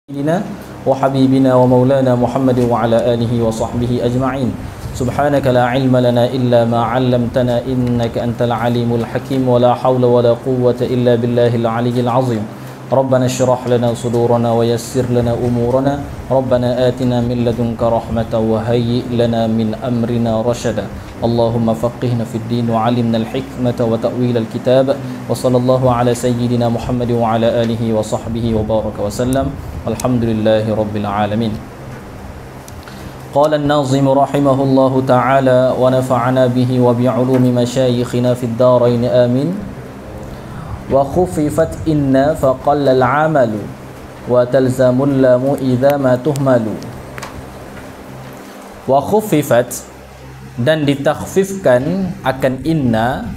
سيدنا وحبيبنا ومولانا محمد وعلى آله وصحبه أجمعين. سبحانك لا علم لنا إلا ما علمتنا إنك أنت العليم الحكيم ولا حول ولا قوة إلا بالله العلي العظيم. ربنا اشرح لنا صدورنا ويسر لنا أمورنا ربنا آتنا من لدنك رحمة وهيئ لنا من أمرنا رشدا. اللهم فقهنا في الدين وعلمنا الحكمة وتأويل الكتاب وصلى الله على سيدنا محمد وعلى آله وصحبه وبارك وسلم. الحمد لله رب العالمين. قال الناظم رحمه الله تعالى ونفعنا به وبعلوم مشايخنا في الدارين آمين. وخففت إنا فقل العمل وتلزم اللام إذا ما تهمل. وخففت dan ditakhfifkan akan inna,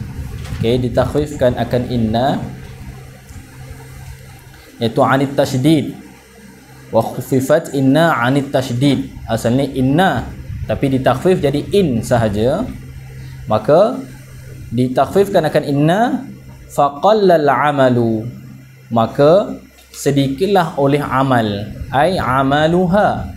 ditakhfifkan akan inna yaitu anit tasydid. Wa khuffifat inna anit tasydid, asalnya inna tapi ditakhfif jadi in sahaja, maka ditakhfifkan akan inna faqallal amalu, maka sedikitlah oleh amal, ai amaluha,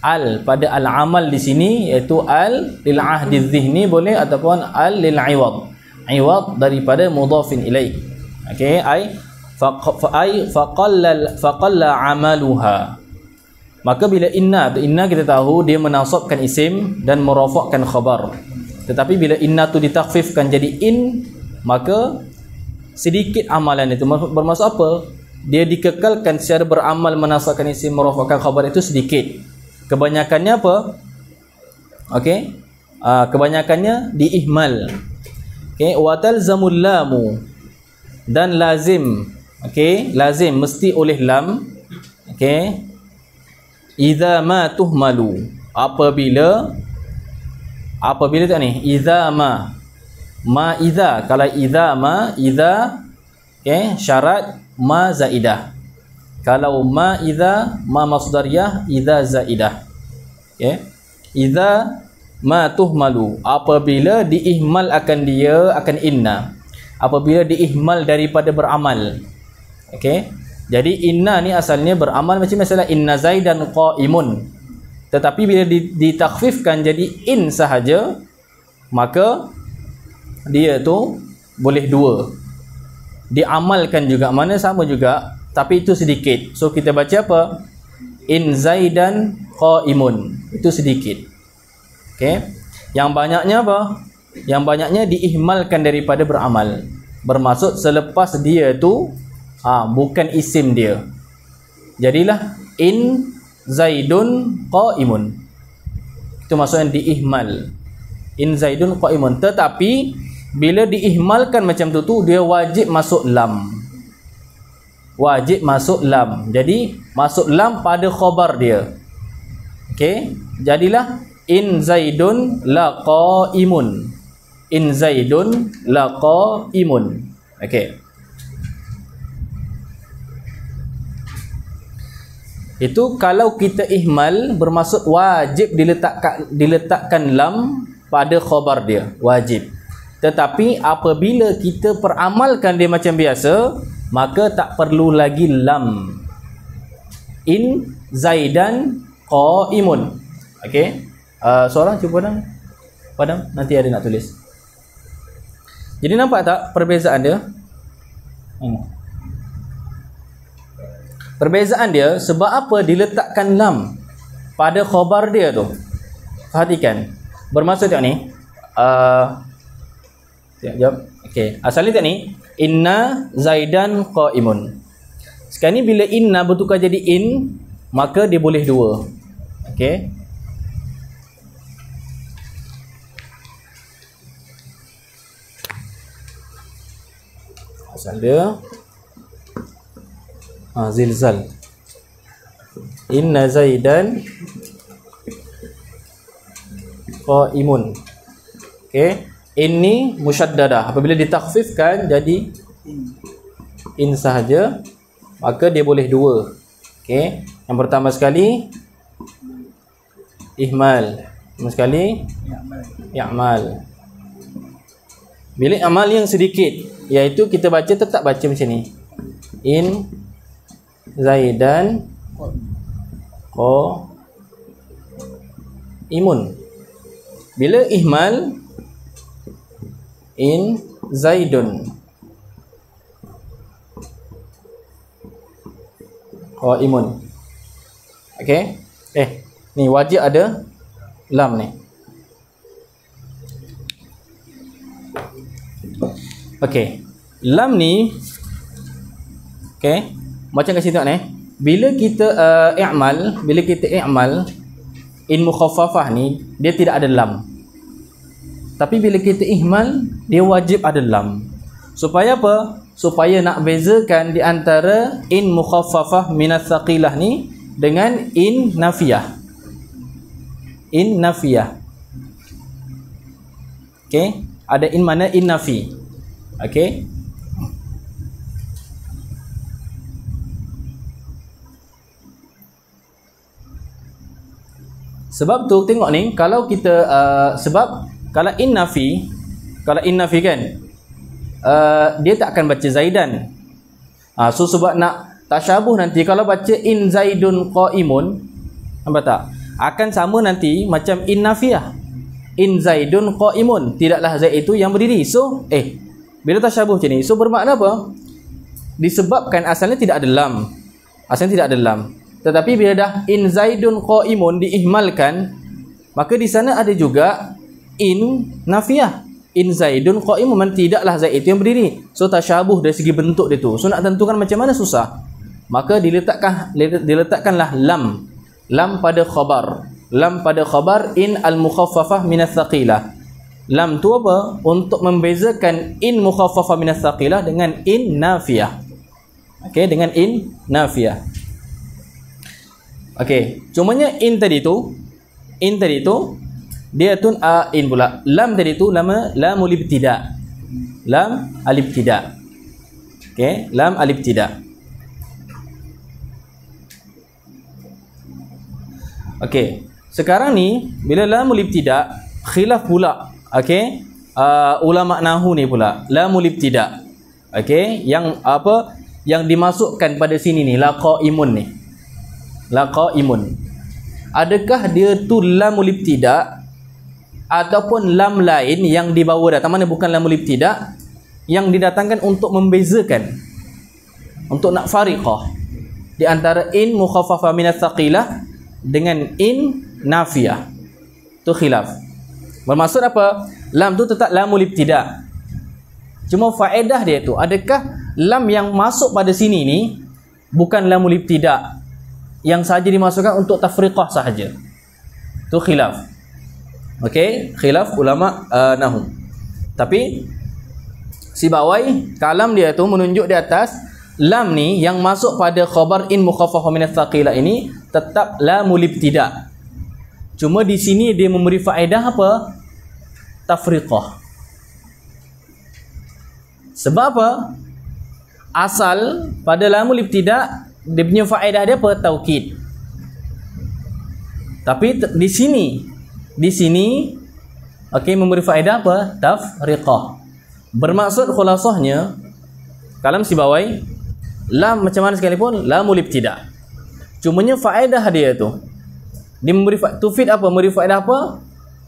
al pada al amal di sini iaitu al lil ahdi dhihni boleh ataupun al lil iwad daripada mudhafin ilaih. Okey, ai faqalla amaluha. Maka bila inna kita tahu dia menasabkan isim dan merafakkan khabar. Tetapi bila inna tu ditakhfifkan jadi in, maka sedikit amalan itu. Bermaksud apa? Dia dikekalkan secara beramal menasabkan isim merafakkan khabar itu sedikit. Kebanyakannya apa? Okey. Kebanyakannya diihmal. Okey, wa talzamul lamu, dan lazim. Okey, lazim mesti oleh lam. Okey. Idza ma tuhmalu, apabila tu ni, idza ma idza, kalau idza ma idza, okey, syarat ma zaidah. Kalau ma idza ma masdariyah idza zaidah. Okey. Idza ma tuhmalu, apabila diihmal akan dia akan inna, apabila diihmal daripada beramal. Okey. Jadi inna ni asalnya beramal macam misalnya inna zaidan qaimun. Tetapi bila ditakhfifkan jadi in sahaja, maka dia tu boleh dua. Diamalkan juga, mana sama juga, tapi itu sedikit. So kita baca apa? In zaidan qaimun, itu sedikit. Okey. Yang banyaknya apa? Yang banyaknya diihmalkan daripada beramal. Bermaksud selepas dia tu bukan isim dia. Jadilah in zaidun qaimun. Itu maksudnya diihmal. In zaidun qaimun. Tetapi bila diihmalkan macam tu dia wajib masuk lam. Wajib masuk lam. Jadi masuk lam pada khabar dia. Okey, jadilah in zaidun la qaimun. In zaidun la qaimun. Okey. Itu kalau kita ihmal, bermaksud wajib diletakkan lam pada khabar dia, wajib. Tetapi apabila kita peramalkan dia macam biasa, maka tak perlu lagi lam. In zaidan qaimun. Okey. Seorang cuba padam nanti ada nak tulis. Jadi nampak tak perbezaan dia? Perbezaan dia sebab apa diletakkan lam pada khabar dia tu. Perhatikan. Bermaksud tak ni? Jawab. Okey. Asalnya tak ni, inna zaidan qaimun. Sekarang ni bila inna bertukar jadi in, maka dia boleh dua. Okey. Asal dia zilzal. Inna zaidan qaimun. Okey. Ini musyaddadah. Apabila ditakhfifkan jadi in sahaja, maka dia boleh dua. Okey. Yang pertama sekali ihmal, yang sekali ya'mal. Bila amal yang sedikit, iaitu kita baca tetap baca macam ni. In Zaidan qaimun. Bila ihmal in Zaidun qaimun. Okey. Ni wajib ada lam ni. Okey. Lam ni okey, macam kat situ ni. Bila kita i'mal in mukhaffafah ni dia tidak ada lam. Tapi bila kita ihmal dia wajib ada lam. Supaya apa? Supaya nak bezakan di antara in mukhaffafah minats tsaqilah ni dengan in nafiyah. In nafiyah. Okey, ada in mana in nafi. Okey. Sebab tu tengok ni, kalau kita sebab kalau in nafi kan dia tak akan baca Zaidan. So sebab nak tasyabuh nanti kalau baca in Zaidun qaimun, nampak tak? Akan sama nanti macam in nafiyah. In Zaidun qaimun, tidaklah Zaid itu yang berdiri. So bila tasyabuh macam ni, so bermakna apa? Disebabkan asalnya tidak ada lam. Tetapi bila dah in Zaidun qaimun diihmalkan, maka di sana ada juga in nafiyah. In Zaidun qaimun, tidaklah Zaid itu yang berdiri. So tasyabuh dari segi bentuk dia tu. So nak tentukan macam mana susah. Maka diletakkanlah lam pada khabar. Lam pada khabar in al-mukhaffafah minats tsaqilah. Lam tu apa? Untuk membezakan in mukhaffafah minats tsaqilah dengan in nafiyah. Okey, dengan in nafiyah. Okey, cumanya in tadi tu dia tu in pula. Lam tadi tu lamul ibtida. Lam al-ibtida. Okey, lam al-ibtida. Okey, sekarang ni bila lamul ibtida khilaf pula. Okey, ulama nahwu ni pula lamul ibtida. Okey, yang apa yang dimasukkan pada sini ni la qaimun ni. La qaimun. Adakah dia tu lamul ibtida ataupun lam lain yang dibawa datang, mana bukan lamul ibtida, yang didatangkan untuk membezakan, untuk nak fariqah di antara in mukhaffafah minats tsaqilah dengan in nafiyah. Tu khilaf. Bermaksud apa? Lam tu tetap lamul ibtida. Cuma faedah dia tu, adakah lam yang masuk pada sini ni bukan lamul ibtida, yang sahaja dimasukkan untuk tafriqah sahaja. Tu khilaf. Okey, khilaf ulama nahwu. Tapi Sibawai kalam dia tu menunjuk di atas lam ni yang masuk pada khabar in mukhaffafah minats tsaqilah ini tetap lamul ibtida. Cuma di sini dia memberi faedah apa? Tafriqah. Sebab apa? Asal pada lamul ibtida dia punya faedah dia apa? Taukid. Tapi di sini okey, memberi faedah apa? Tafriqah. Bermaksud khulasahnya kalam Sibawai, lam macam mana sekalipun lamul ibtida. Cumanya faedah dia tu dia memberi tufid apa? Memberi faedah apa?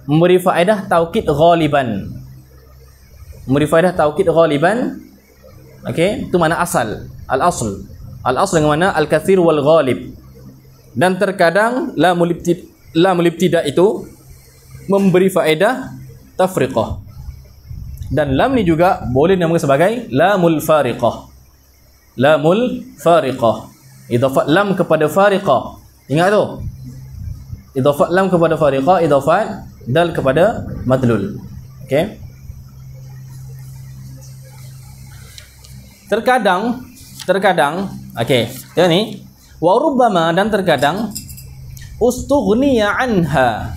Memberi faedah taukid ghaliban. Memberi faedah taukid ghaliban. Okey, itu mana asal. Al-asl. Al-asl yang mana al-katsir wal ghalib. Dan terkadang lamul ibtida itu memberi faedah tafriqah. Dan lam ni juga boleh dinamakan sebagai lamul fariqah. Lamul fariqah. Idhafat lam kepada fariqah. Ingat tu. Idhafat lam kepada fariqah, idhafat dal kepada madlul. Okey. Terkadang okey, ya ni wa rubbama, dan terkadang ustughniya anha,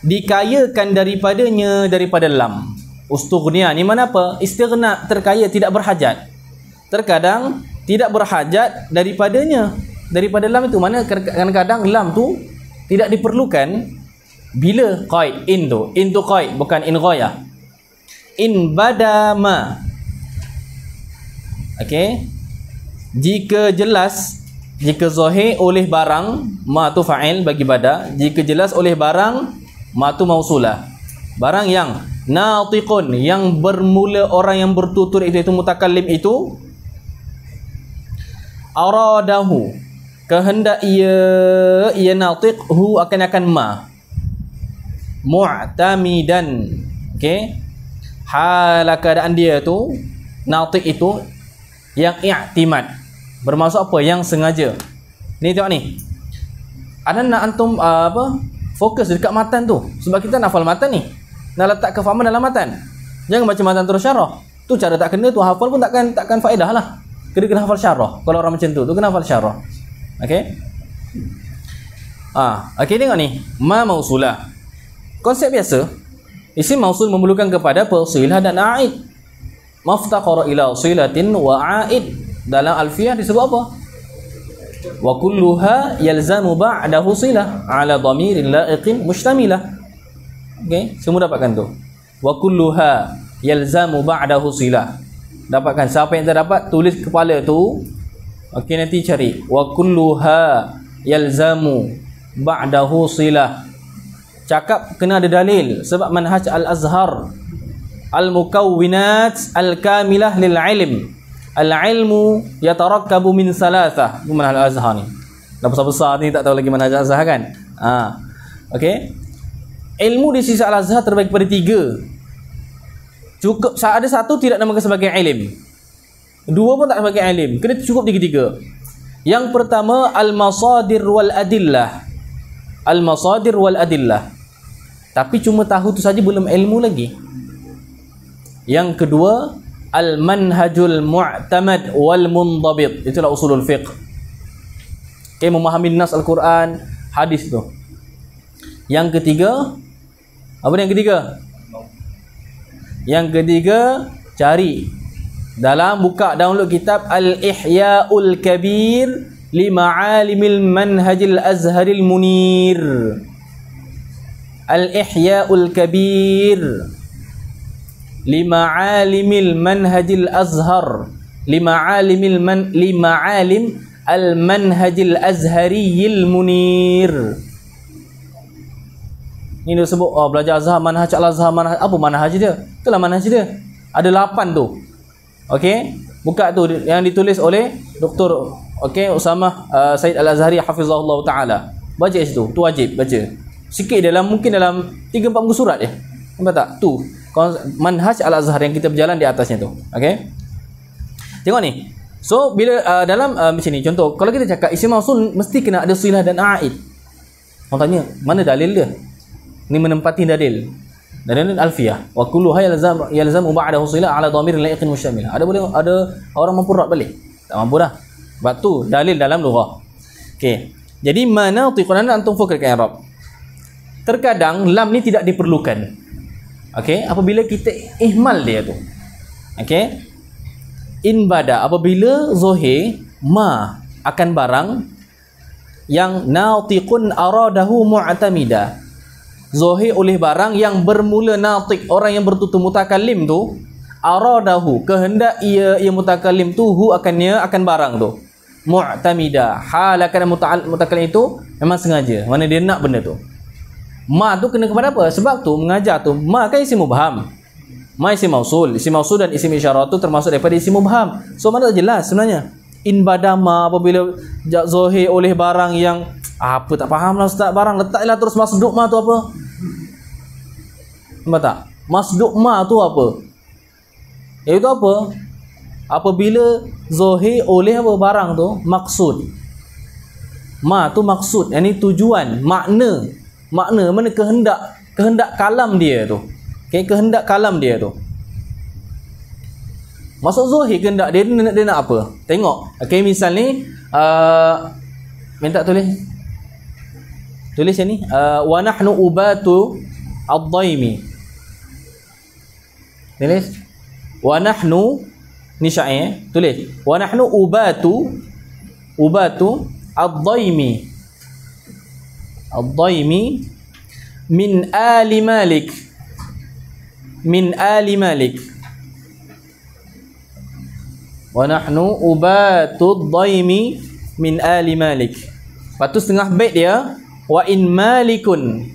dikayakan daripada lam. Ustughniya ni mana apa? Istighna, terkaya, tidak berhajat. Terkadang tidak berhajat daripada lam itu. Mana kadang-kadang lam tu tidak diperlukan bila qaid. In tu qaid, bukan in ghayah. In badama. Okey, jika jelas Jika zahir oleh barang, ma tu fa'il bagi bada. Jika jelas oleh barang, ma tu mausulah. Barang yang natiqun, yang bermula orang yang bertutur itu mutakallim itu, aradahu, kehendak ia natiq, hu akan ma, mu'tamidan, okey, hala keadaan dia tu natiq itu yang i'timad, bermaksud apa? Yang sengaja. Ni tengok ni, ada nak antum fokus dekat matan tu, sebab kita nak hafal matan ni, nak letak kefahaman dalam matan. Jangan baca matan terus syarah. Tu cara tak kena tu, hafal pun takkan faedah lah. Kena hafal syarah. Kalau orang macam tu kena hafal syarah. Okey? Okey, tengok ni. Ma mausulah. Konsep biasa, isim mausul memerlukan kepada silah dan a'id. Maftaqara ila silatin wa a'id. Dalam alfiyah disebut apa? Wa kulluha yalzamu ba'dahu silah ala dhamirin la'iqin mustamilah. Okey, semua dapatkan tu. Wa kulluha yalzamu ba'dahu silah. Dapatkan, siapa yang tak dapat tulis kepala tu. Okey, nanti cari. Wa kulluha yalzamu ba'dahu silah. Cakap kena ada dalil, sebab manhaj al-Azhar al-mukawwinat al-kamilah lil ilm. Al-ilmu yatarakkabu min salasah. Itu manhaj al-Azhar ni. Dah besar-besar ni tak tahu lagi manhaj al-Azhar kan? Okey. Ilmu di sisi al-Azhar terbagi pada 3. Cukup ada satu tidak namakan sebagai ilm. 2 pun tak sebagai ilm. Kena cukup 3. Yang pertama al-masadir wal adillah. Al-masadir wal adillah. Tapi cuma tahu tu saja belum ilmu lagi. Yang kedua al-manhajul mu'tamad wal mundabit. Itulah usulul fiqh. Okay, memahami nas Al-Quran, hadis tu. Yang ketiga, apa yang ketiga? Yang ketiga, cari dalam, buka download kitab Al-Ihya'ul Kabir li Ma'alimil Manhajil Azharil Munir. Al-Ihya'ul Kabir li Ma'alimil Manhajil Azhar li Ma'alim Al-Manhajil Azhariyil Munir. Ini dia sebut belajar Azhar, manhaj al-Azhar, manhaj apa manhaj dia? Itulah manhaj dia. Ada 8 tu. Okey, buka tu yang ditulis oleh Dr. Usamah Said Al-Azhari hafizahullah taala. Baca situ, tu wajib baca. Sikit mungkin dalam 3-4 muka surat je. Nampak tak? Tu manhaj al-Azhar yang kita berjalan di atasnya tu. Okey. Tengok ni. So bila dalam macam ni, contoh kalau kita cakap isim mausul mesti kena ada silah dan a'id. Orang tanya, mana dalil dia? Ini menempati dalil. Dalil alfiyah. Wa kulluha yalzamu ba'dahu silah ala dhamir la'iqin musyamil. Ada orang mampu rat balik? Tak mampu dah. Sebab tu dalil dalam lughah. Okey. Jadi manatiqun antum fokuskan i'rab. Terkadang lam ni tidak diperlukan. Okey, apabila kita ihmal dia tu. Okey. In bada, apabila zahir ma akan barang yang natiqun aradahu mu'tamida. Zahir oleh barang yang bermula natiq, orang yang bertutur mutakallim tu, aradahu, kehendak ia mutakallim tu, hu akan barang tu, mu'tamida, halakan mutakallim itu memang sengaja, mana dia nak benda tu. Ma tu kena kepada apa? Sebab tu mengajar tu, ma kan isim mubham, ma isim mausul dan isim isyarat tu termasuk daripada isim mubham. So mana tak jelas sebenarnya. In badama, apabila zahir oleh barang yang apa tak faham lah ustaz, barang letaklah terus masduk ma tu apa? Nampak tak? Masduk ma tu apa? Iaitu apa? Apabila zahir oleh apa barang tu maksud. Ma tu maksud, yang ni tujuan, makna mana kehendak kalam dia tu. Okay, kehendak kalam dia tu. Maksud zahir kehendak dia nak apa? Tengok. Okay, misal ni minta tulis yang ni, wa nahnu ubatu ad-daimi. Tulis wa nahnu, ni syair, tulis wa nahnu ubatu ad-daimi min ali malik wa nahnu ubatu ad-daimi min ali Malik. Lepas tu setengah bait dia wa in Malikun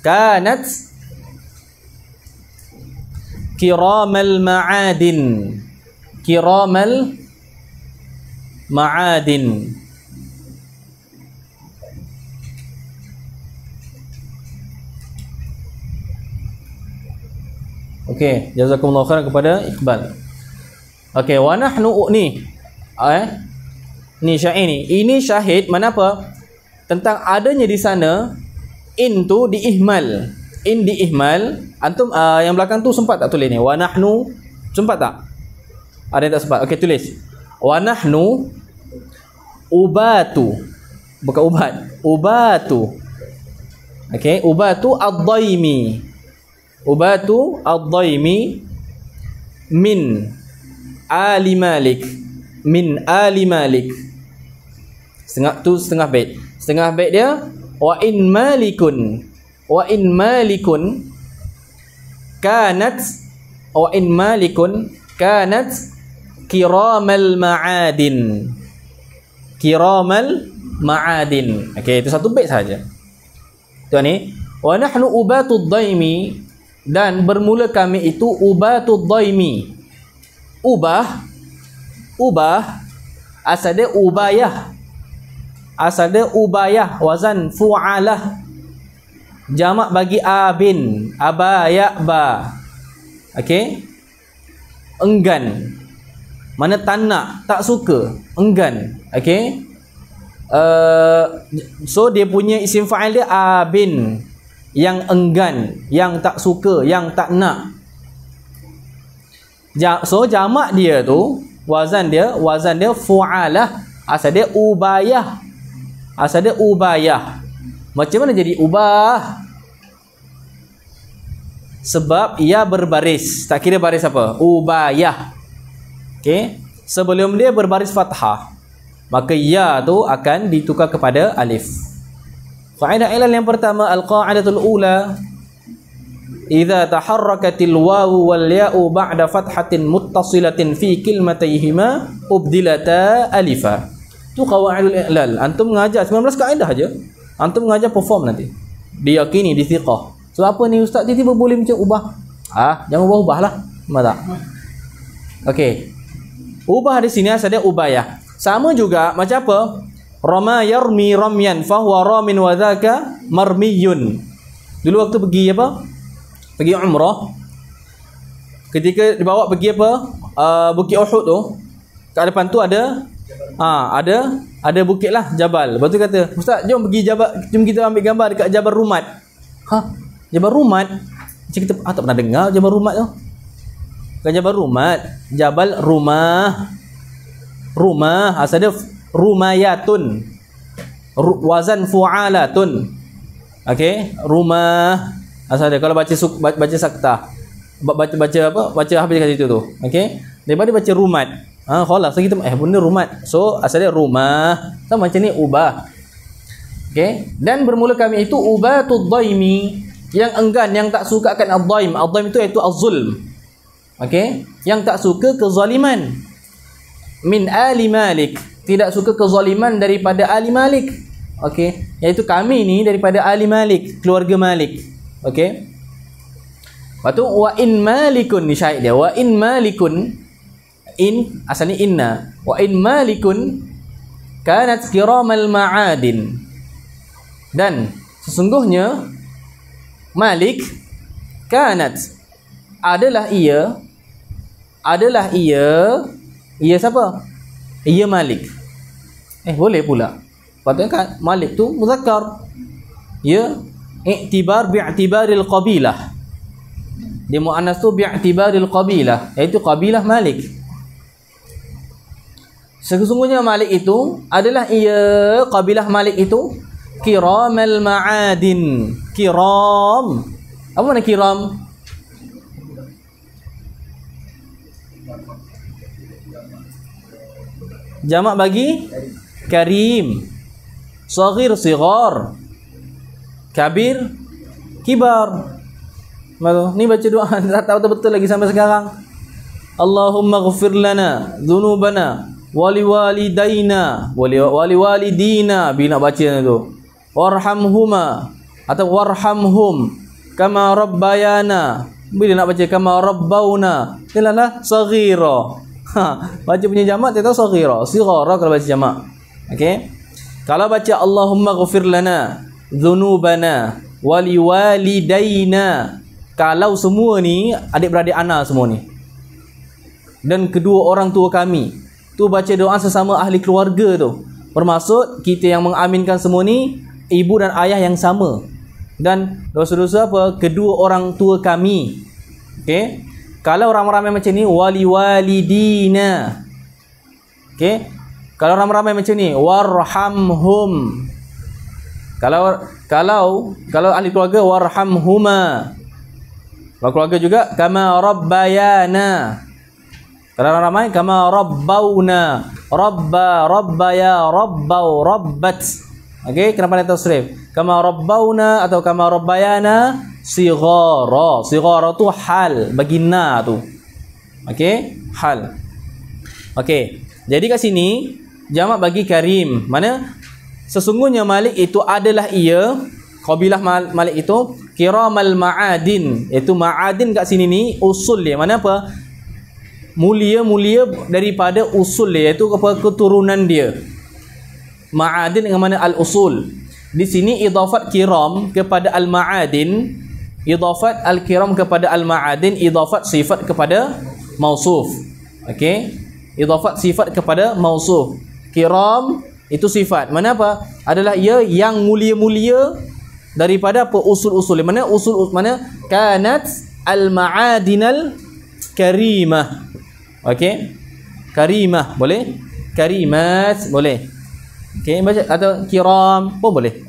kanat kiramal ma'adin. Okey, jazakumullahu khairan kepada Iqbal. Okey, wa nahnu ni ni syair ni. Ini syahid mana apa? Tentang adanya di sana in tu diihmal. In diihmal. Antum yang belakang tu sempat tak tulis ni? Wa nahnu sempat tak? Ada yang tak sempat? Okey, tulis. Wa nahnu ubatu. Bukan ubat. Ubatu. Okey, ubatu ad-daimi. Ubatu ad-daimi min ali Malik. Min ali Malik. Setengah bait. Setengah bait dia wa in Malikun kanat kiramal ma'adin. Okey, itu satu bait saja. Tu ni wa nahnu ubatud daimi, dan bermula kami itu ubatud daimi. Ubah asal dia ubayah, wazan fu'alah, jamak bagi abin, abaya ba. Okey, enggan, mana tak nak, tak suka, enggan. Okey, so dia punya isim fa'il dia abin, yang enggan, yang tak suka, yang tak nak. So jamak dia tu wazan dia fu'alah, asal dia ubayah. Macam mana jadi ubah? Sebab ia berbaris, tak kira baris apa, ubayah. Okey, sebelum dia berbaris fathah, maka ya tu akan ditukar kepada alif. Faedah ilal yang pertama, al-qa'adatul ula, idza taharrakatil wawu wal ya'u ba'da fathatin muttasilatin fi kilmatayhima ubdilata alifa. Tu qawaidul i'lal. Antum mengajar 19 kaedah aja. Antum mengajar perform nanti. Diyakini, dithiqah. So apa ni ustaz tiba-tiba boleh macam ubah? Jangan ubah-ubahlah. Betul tak? Okey. Ubah di sini asal dia ubayah. Sama juga macam apa? Rama yarmi ramyan fa huwa ramin wa dzaka marmiyun. Dulu waktu pergi apa? Pergi umrah. Ketika dibawa pergi apa? Bukit Uhud tu. Kat depan tu ada bukit lah, jabal. Lepas tu kata, ustaz jom pergi jabal, jom kita ambil gambar dekat Jabal Rumat. Jabal Rumat? Macam kita tak pernah dengar Jabal Rumat tu. Bukan Jabal Rumat, Jabal Rumah asal dia rumayatun, wazan fu'alatun. Okey, rumah asal dia. Kalau baca sakta, baca habis kat situ tu. Okey, daripada baca rumat, khalas kita benda rumat. So asal dia rumah. Sama macam ni ubah. Okey, dan bermula kami itu ubatud daimi, yang enggan, yang tak suka akan ad-daim. Ad-daim itu iaitu az-zulm. Okey, yang tak suka kezaliman. Min ali Malik, tidak suka kezaliman daripada ali Malik. Okey, iaitu kami ni daripada ali Malik, keluarga Malik. Okey. Lepas tu wa in Malikun, ni syahid dia. Wa in Malikun, in asalnya inna. Wa in Malikun kanat kiramal ma'adin, dan sesungguhnya Malik kanat adalah ia siapa? Ia Malik. Boleh pula. Patutnya kan Malik tu muzakkar. Ya, i'tibar bi'tibaril qabilah. Dia muannas tu bi'tibaril qabilah, iaitu qabilah Malik. Sesungguhnya Malik itu adalah ia, qabilah Malik itu kiramal ma'adin. Kiram. Apa makna kiram? Jamak bagi karim. Saghir sighar, kabir kibar. Ni baca doa tak tahu betul lagi sampai sekarang. Allahumma ighfir lana dhunubana wali walidaina wali walidina bila baca tu. Warhamhuma atau warhamhum kama rabbayana. Bila nak baca kama rabbauna, ilalah saghira. Baca punya jamak dia tahu saghira. Sighara kalau baca jamak. Okey. Kalau baca Allahumma ighfir lana dhunubana wali walidaina, kalau semua ni adik-beradik ana semua ni dan kedua orang tua kami tu baca doa sesama ahli keluarga tu, bermaksud kita yang mengaminkan semua ni ibu dan ayah yang sama dan dosa-dosa apa kedua orang tua kami. Okey, kalau ramai-ramai macam ni wali walidina. Okey, kalau ramai-ramai macam ni warhamhum. Kalau ahli keluarga warhamhuma. Kalau keluarga juga kama rabbayana. Kalau ramai kama rabbauna. Rabbaya rabbau rabbat. Okey, kenapa ada tasrif? Kama rabbauna atau kama rabbayana sighara. Sighara tu hal bagi na tu. Okey, hal. Okey. Jadi kat sini jamak bagi karim. Mana sesungguhnya Malik itu adalah ia, qabilah Malik itu kiramal ma'adin. Itu ma'adin kat sini ni usul dia. Mana apa? Mulia-mulia daripada usul dia, iaitu apa keturunan dia. Ma'adin dengan mana al-usul. Di sini idafat kiram kepada al-ma'adin, idafat al-kiram kepada al-ma'adin, idafat sifat kepada mausuf. Okey, idafat sifat kepada mausuf. Kiram itu sifat. Mana apa? Adalah ia yang mulia-mulia daripada apa usul-usul. Mana usul mana kanat al-ma'adinal karimah. Okey, karimah boleh, karimat boleh. Okey, baca atau kiram pun boleh.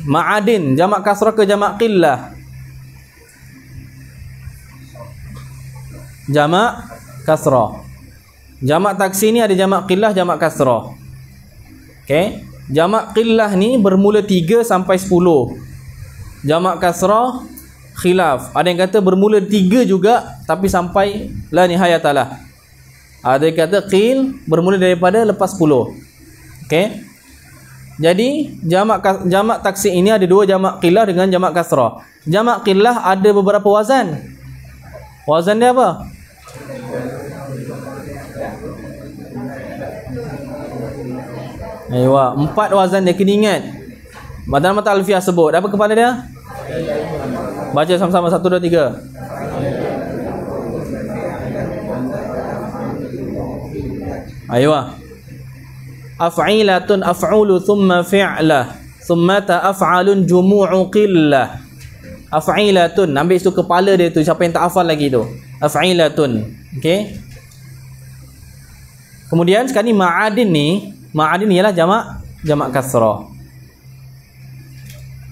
Ma'adin jamak kasrah ke jamak qillah? Jamak kasrah. Jamak taksir ni ada jamak qillah, jamak kasrah. Okey, jamak qillah ni bermula 3 sampai 10. Jamak kasrah khilaf. Ada yang kata bermula 3 juga tapi sampai la nihayatalah. Ada yang kata qil bermula daripada lepas 10. Okey. Jadi jamak taksir ini ada 2 jamak qillah dengan jamak kasrah. Jamak qillah ada beberapa wazan. Wazan dia apa? Aywa, 4 wazan dia kena ingat. Dalam mata alfiah sebut apa kepala dia? Baca sama-sama 1 2 3. Aywa. Af'ilatun af'ulu thumma fi'lah thumma ta'af'alun jumu'u qillah. Af'ilatun, ambil itu kepala dia tu, siapa yang tak hafal lagi tu. Af'ilatun. Okey. Kemudian sekarang ni ma'adin ni ialah jamak kasrah.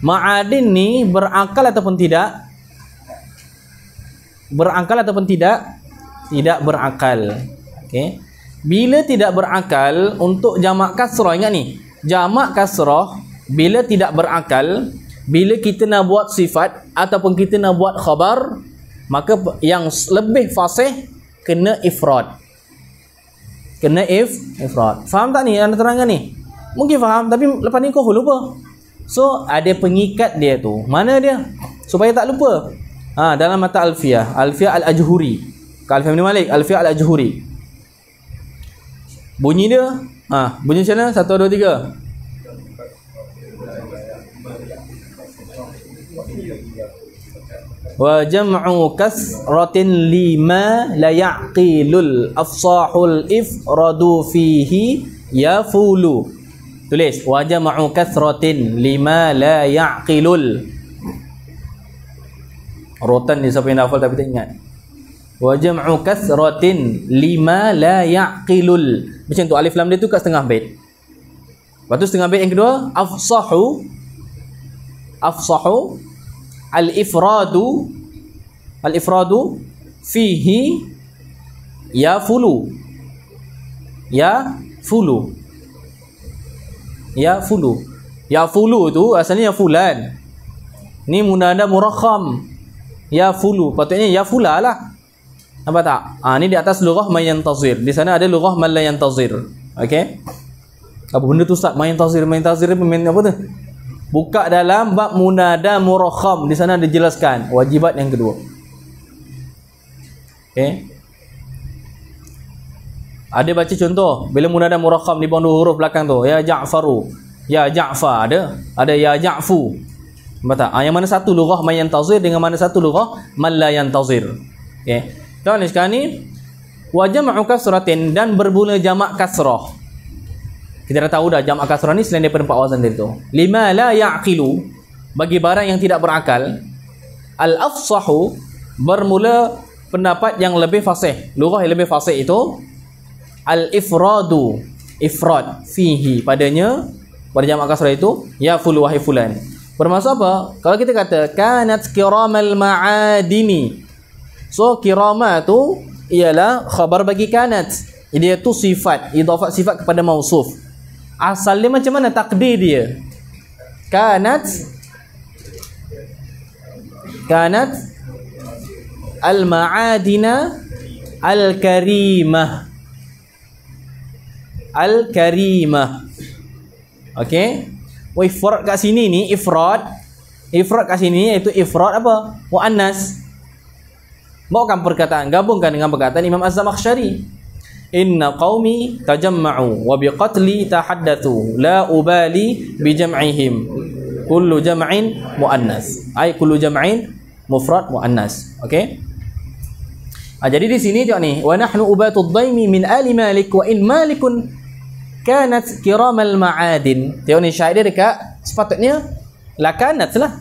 Ma'adin ni berakal ataupun tidak? Berakal ataupun tidak? Tidak berakal. Okey. Bila tidak berakal untuk jamak kasrah, ingat ni. Jamak kasrah bila tidak berakal, bila kita nak buat sifat ataupun kita nak buat khabar, maka yang lebih fasih kena ifrad. Kena ifrad. Faham tak ni? Anda terangkan ni? Mungkin faham tapi lepas ni kau lupa. So ada pengikat dia tu. Mana dia? Supaya tak lupa. Dalam mata alfiah, alfiah al-ajhuri. Alfiah Ibn Malik, alfiah al-ajhuri. Bunyi dia, bunyi macam mana? 1 2 3. Wa jam'u kasratin lima la yaqilul afsahul ifradu fihi yafulu. Tulis wa jam'u kasratin lima la yaqilul. Rotan ni siapa yang hafal tapi tak ingat. Wa jam'u kasratin lima la yaqilul. Macam tu alif lam dia tu kat setengah bait. Lepas tu setengah bait yang kedua afsahu al-ifradu fihi yafulu. Yafulu tu asalnya yafulan. Ni munada murakham. Yafulu patutnya yafula lah. Nampak tak? Ni di atas lughah man yantazir. Di sana ada lughah man la yantazir. Okey? Apa benda tu Ustaz? Man yantazir apa tu? Buka dalam bab munada murakham. Di sana dijelaskan wajibat yang kedua. Okey? Ada baca contoh bila munada murakham di bawah dua huruf belakang tu, ya Ja'faru, ya Ja'far, ada ya Ja'fu. Nampak tak? Yang mana satu lughah man yantazir dengan mana satu lughah man la yantazir. Okey. Tuan sekarang ni wajama'u kasratin dan bermula jamak kasrah. Kita dah tahu dah jamak kasrah ni selain daripada 4 wazan tadi tu. Lima la ya'qilu, bagi barang yang tidak berakal. Al-afsahu, bermula pendapat yang lebih fasih, lughah yang lebih fasih itu al-ifradu, ifrad fihi, padanya pada jamak kasrah itu ya fulu wahai fulan. Bermaksud apa? Kalau kita kata kanat kiramal ma'adini, so kirama tu ialah khabar bagi kanat. Dia tu sifat, idafat sifat kepada mausuf. Asal dia macam mana takdir dia? Kanat al-ma'adina al-karimah. Al-karimah. Okey? Ifrad kat sini ni ifrad kat sini iaitu ifrad apa? Muannas. Bawakan perkataan, gabungkan dengan perkataan Imam Az-Zamakhsyari. Inna qaumi tajamma'u wa biqatli tahaddathu la ubali bi jam'ihim. Kullu jam'in muannas. Ai kullu jam'in mufrad muannas. Okey? Jadi di sini tengok ni, wa nahnu ubatud daimi min ali malik wa in malikun kanat kiramal ma'adin. Tengok ni syair dia dekat sepatutnya la kanat lah.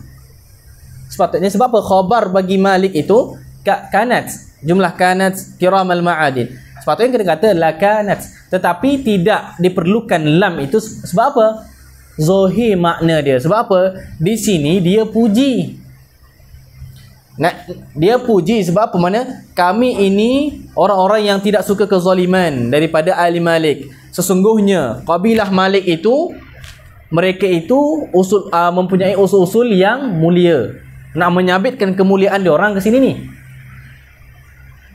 Sepatutnya sebab apa? Khabar bagi malik itu kanat, jumlah kanat kiramal ma'adin. Sepatutnya kita kata la kanat, tetapi tidak diperlukan lam itu sebab apa? Zahir makna dia. Sebab apa? Di sini dia puji. Dia puji sebab apa? Mana kami ini orang-orang yang tidak suka kezaliman daripada ahli Malik. Sesungguhnya kabilah Malik itu, mereka itu mempunyai usul-usul yang mulia. Nak menyabitkan kemuliaan dia orang ke sini ni.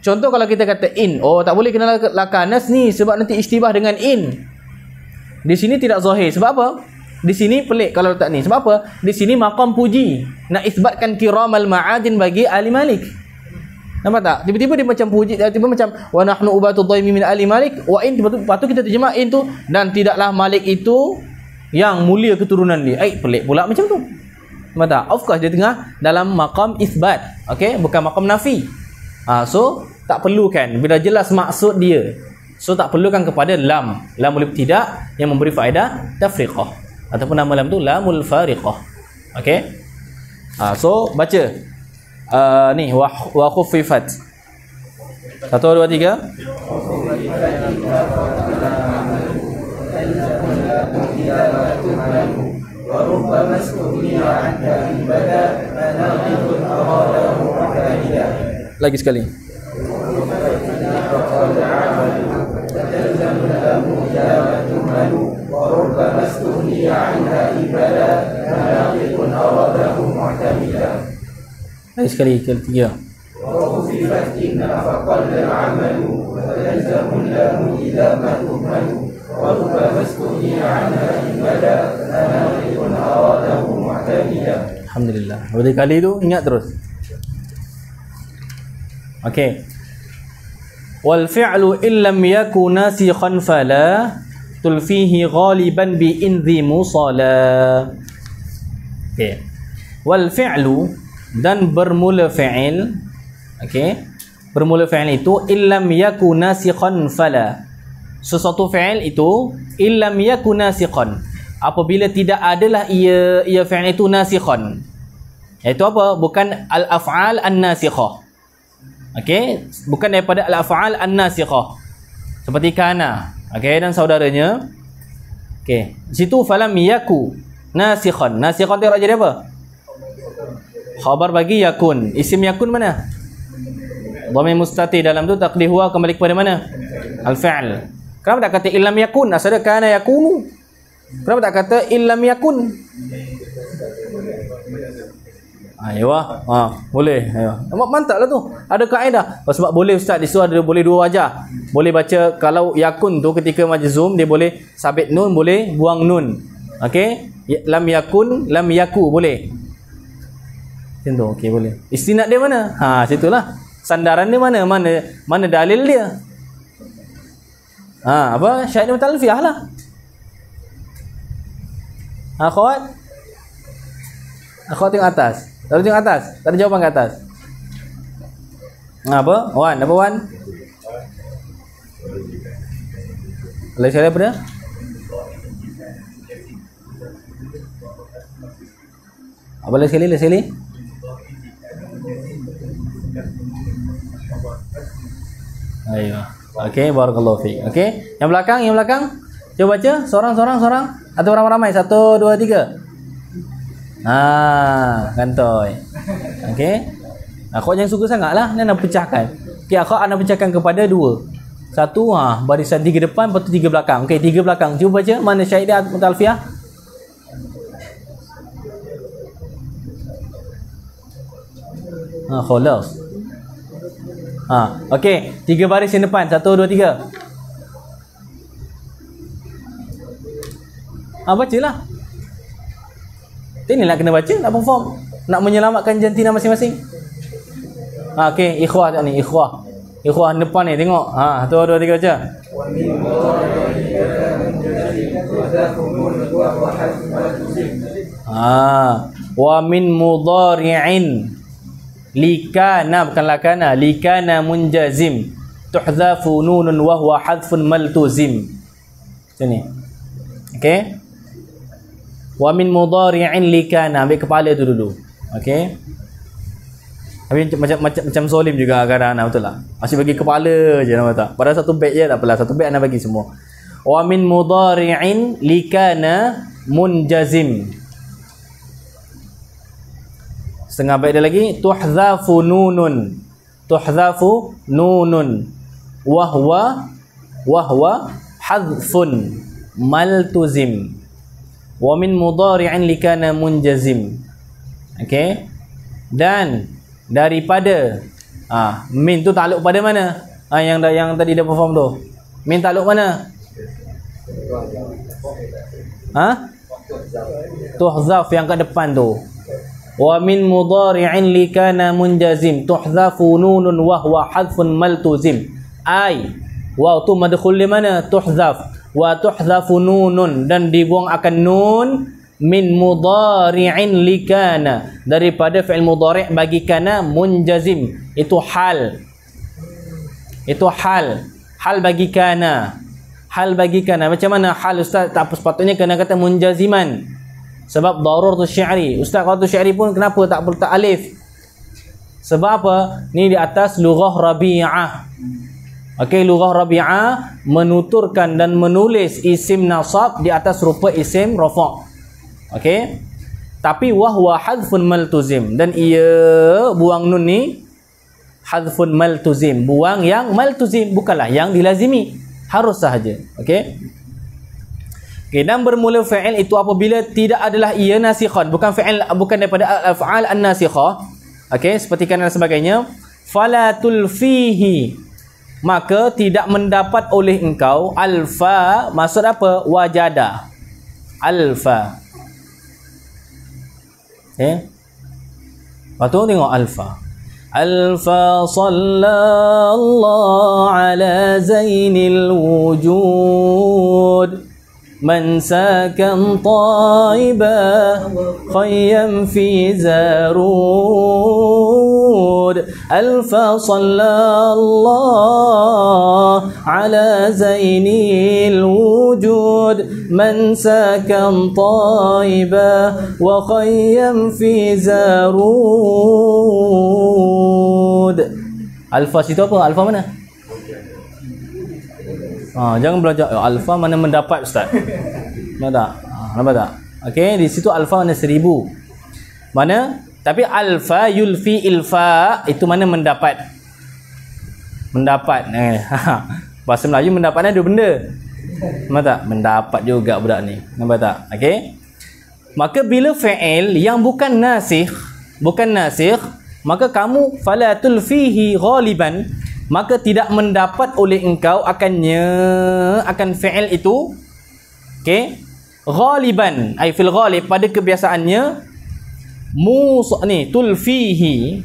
Contoh kalau kita kata in, tak boleh kena lakanas ni sebab nanti istibah dengan in. Di sini tidak zahir. Sebab apa? Di sini pelik kalau letak ni. Sebab apa? Di sini maqam puji. Nak isbatkan kiramal ma'adin bagi ahli Malik. Nampak tak? Tiba-tiba dia macam puji, tiba-tiba macam wa nahnu ubatul dhaimi min ahli Malik wa in, patut kita terjemah in tu, dan tidaklah Malik itu yang mulia keturunan dia. Pelik pula macam tu. Nampak tak? Of course dia tengah dalam maqam isbat. Okey, bukan maqam nafi. So tak perlukan bila jelas maksud dia. So tak perlukan kepada lam boleh tidak yang memberi faedah tafriqah, ataupun nama lam tu lamul fariqah. Okey. So baca ni wa khuffifat. 1 2 3. Lagi sekali. Lagi sekali, ketiga. Alhamdulillah. Berapa kali tu ingat terus. Okey. Wal fi'lu illam yakun nasikhan fala tulfihi ghaliban bi indhi musala. Okey. Wal fi'lu, dan bermula fi'il. Okey. Bermula fi'il itu illam yakun nasikhan fala. Sesuatu fi'il itu illam yakun nasikhan, apabila tidak adalah ia fi'il itu nasikhan. Iaitu apa? Bukan al-af'al an-nasikhah. Okey, bukan daripada al-af'al an-nasikhah. Seperti kana, okey, dan saudaranya. Okey, di situ falam yaku nasikhan. Nasikhan dia jadi apa? Khabar bagi yakun. Isim yakun mana? Dhamir mustatir dalam tu taqdir huwa kembali kepada mana? Al-fi'l. Kenapa tak kata illam yakun? Asal kana yakunu. Kenapa tak kata illam yakun? Aywa, boleh. Aywa. Mantaplah tu. Ada kaedah. Sebab boleh ustaz, di situ ada boleh dua wajah. Boleh baca kalau yakun tu ketika majzum dia boleh sabit nun, boleh buang nun. Okey? Lam yakun, lam yaku boleh. Macam tu. Okey, boleh. Istinad dia mana? Situlah. Sandaran dia mana? Mana dalil dia? Apa? Syahid dan talfiah lah. Akhwat tengok atas. Lalu tengok atas. Tak ada jawapan ke atas. Apa? Wan. Apa Wan? Lagi sekali apa dia? Apa lagi sekali? Ayo. Okey, barakallahu fiik. Okey. Yang belakang. Cuba baca seorang. Atau ramai-ramai. 1 2 3. Kantoi. Okey. Aku jangan suka sangatlah nak pecahkan. Okey, aku nak pecahkan kepada 2. 1 barisan 3 depan, lepas tu 3 belakang. Okey, 3 belakang. Cuba baca mana syahid dia mutalfiah. Khalas. Okey, 3 baris yang depan. 1 2 3. Bacalah. Inilah kena baca, nak perform, nak menyelamatkan jantina masing-masing. Okey, ikhwah tak ni, ikhwah depan ni tengok. 1 2 3 baca. Wa min mudhari'in likana, bukan lakana, likana munjazim tuhzafu nunun wa huwa hadfun maltuzim. Macam ni. Okey. Wa min mudhari'in likana, ambil kepala tu dulu. Okey. Habis macam solim juga kadang-kadang, betul tak? Masih bagi kepala je, nampak tak? Padahal satu bait je tak apalah, satu bait anda bagi semua. Wa min mudhari'in likana munjazim. Setengah bait dia lagi, tuhzafu nunun wa huwa hadfun maltuzim. Wa min mudhari'in likana munjazim. Okey. Dan daripada min tu takluk pada mana? Yang tadi dah perform tu. Min takluk mana? Tuhzaf yang kat depan tu. Wa min mudhari'in likana munjazim tuhzafu nunun wa huwa hadfun maltuzim. Waw tu madkhul di mana? Tuhzaf. Wa tuhzafu nunun, dan dibuang akan nun min mudhari'in likana, daripada fi'il mudhari' bagi kana munjazim. Itu hal bagi kana. Macam mana hal ustaz? Tak apa, sepatutnya kena kata munjaziman, sebab darur tu syi'ri. Ustaz kalau tu syi'ri pun kenapa tak letak alif? Sebab apa? Ni di atas lughah rabi'ah. Okey, lughah rabi'ah menuturkan dan menulis isim nasab di atas rupa isim rafa'. Okey. Tapi wahwa hadfun maltuzim, dan ia buang nun ni hadfun maltuzim, buang yang maltuzim, bukanlah yang dilazimi, harus sahaja. Okey. Okey, dan bermula fi'il itu apabila tidak adalah ia nasikhan, bukan fi'il, bukan daripada al-af'al an-nasikhah. Okey, seperti kan dan sebagainya. Falatul fihi, maka tidak mendapat oleh engkau. Alfa maksud apa? Wajada. Alfa. Lepas tu tengok alfa. Alfa sallallahu ala zainil wujud man sakan taibah khayyam fi zarud. Alfa sallallahu ala zainil wujud man sakan taibah wa khayyam fi zarud. Alfa situ apa? Alfa mana? Jangan belajar alfa mana mendapat ustaz. Nampak tak? Nampak tak? Okey, di situ alfa mana 1000. Mana? Tapi alfa yulfi ilfa itu mana mendapat. Mendapat. Bahasa Melayu mendapatnya dua benda. Nampak tak? Mendapat juga budak ni. Nampak tak? Okey. Maka bila fi'il yang bukan nasikh, bukan nasikh, maka kamu fala tulfihi ghaliban, maka tidak mendapat oleh engkau akan fi'il itu, okey, ghaliban ai fil ghalib, pada kebiasaannya tulfihi,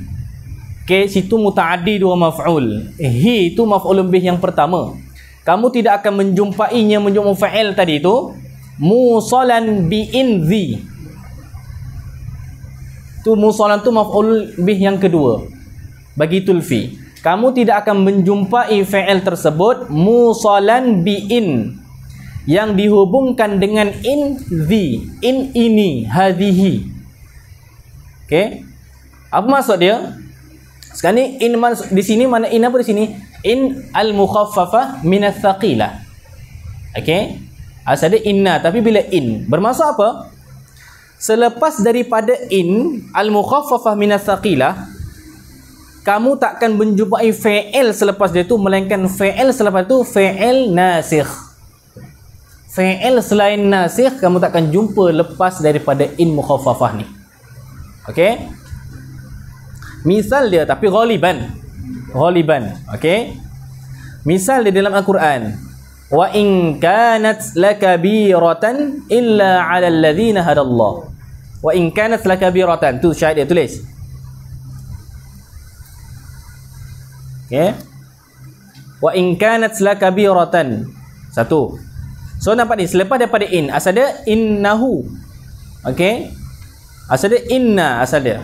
okey, situ mutaaddi dua maf'ul, hi itu maf'ulun bih yang pertama, kamu tidak akan menjumpainya menjumpai fa'il tadi itu musalan bi indhi, tu musalan tu maf'ul bih yang kedua bagi tulfi, kamu tidak akan menjumpai fa'il tersebut musalan bi in, yang dihubungkan dengan in dhi, in ini, hadhihi. Okey, apa maksud dia sekarang ni? In di sini mana in, apa di sini? In al mukhaffafah min ats-tsaqilah. Okey, asal dia inna, tapi bila in bermaksud apa? Selepas daripada in al mukhaffafah min ats-tsaqilah, kamu takkan menjumpai fa'il selepas dia tu, melainkan fa'il selepas tu fa'il nasikh. Fa'il selain nasikh kamu takkan jumpa lepas daripada in mukhaffafah ni. Okey, misal dia, tapi ghaliban, okey, misal dia dalam Al-Quran, wa in kanat lakabiratan illa 'alal ladzina hadallah, wa in kanat lakabiratan, tu syahid dia tulis. Okey, wa in kanat lakabiratan, satu. So nampak ni, selepas daripada in asal dia innahu, okey, asal dia inna, asal dia,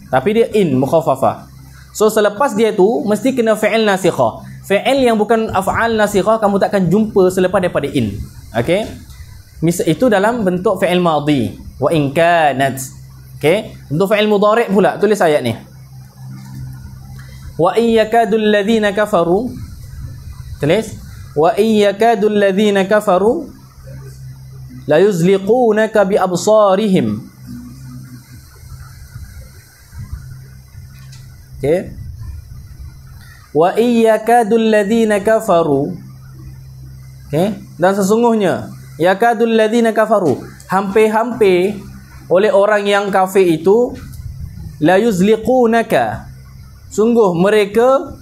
tapi dia in mukhaffafah. So selepas dia tu mesti kena fi'il nasikhah. Fi'il yang bukan af'al nasikhah kamu takkan jumpa selepas daripada in. Okey, itu dalam bentuk fi'il madhi, wa in kanat. Okey, untuk fi'il mudhari' pula tulis ayat ni, wa iyyakadul ladzina kafaru, tulis wa iyyakadul ladzina kafaru la yuzliqunaka bi absarihim. Okay. Wa iyyakadul ladzina kafaru, okay, dan sesungguhnya yakadul ladzina kafaru, hampir-hampir oleh orang yang kafir itu, la yuzliqunaka, sungguh mereka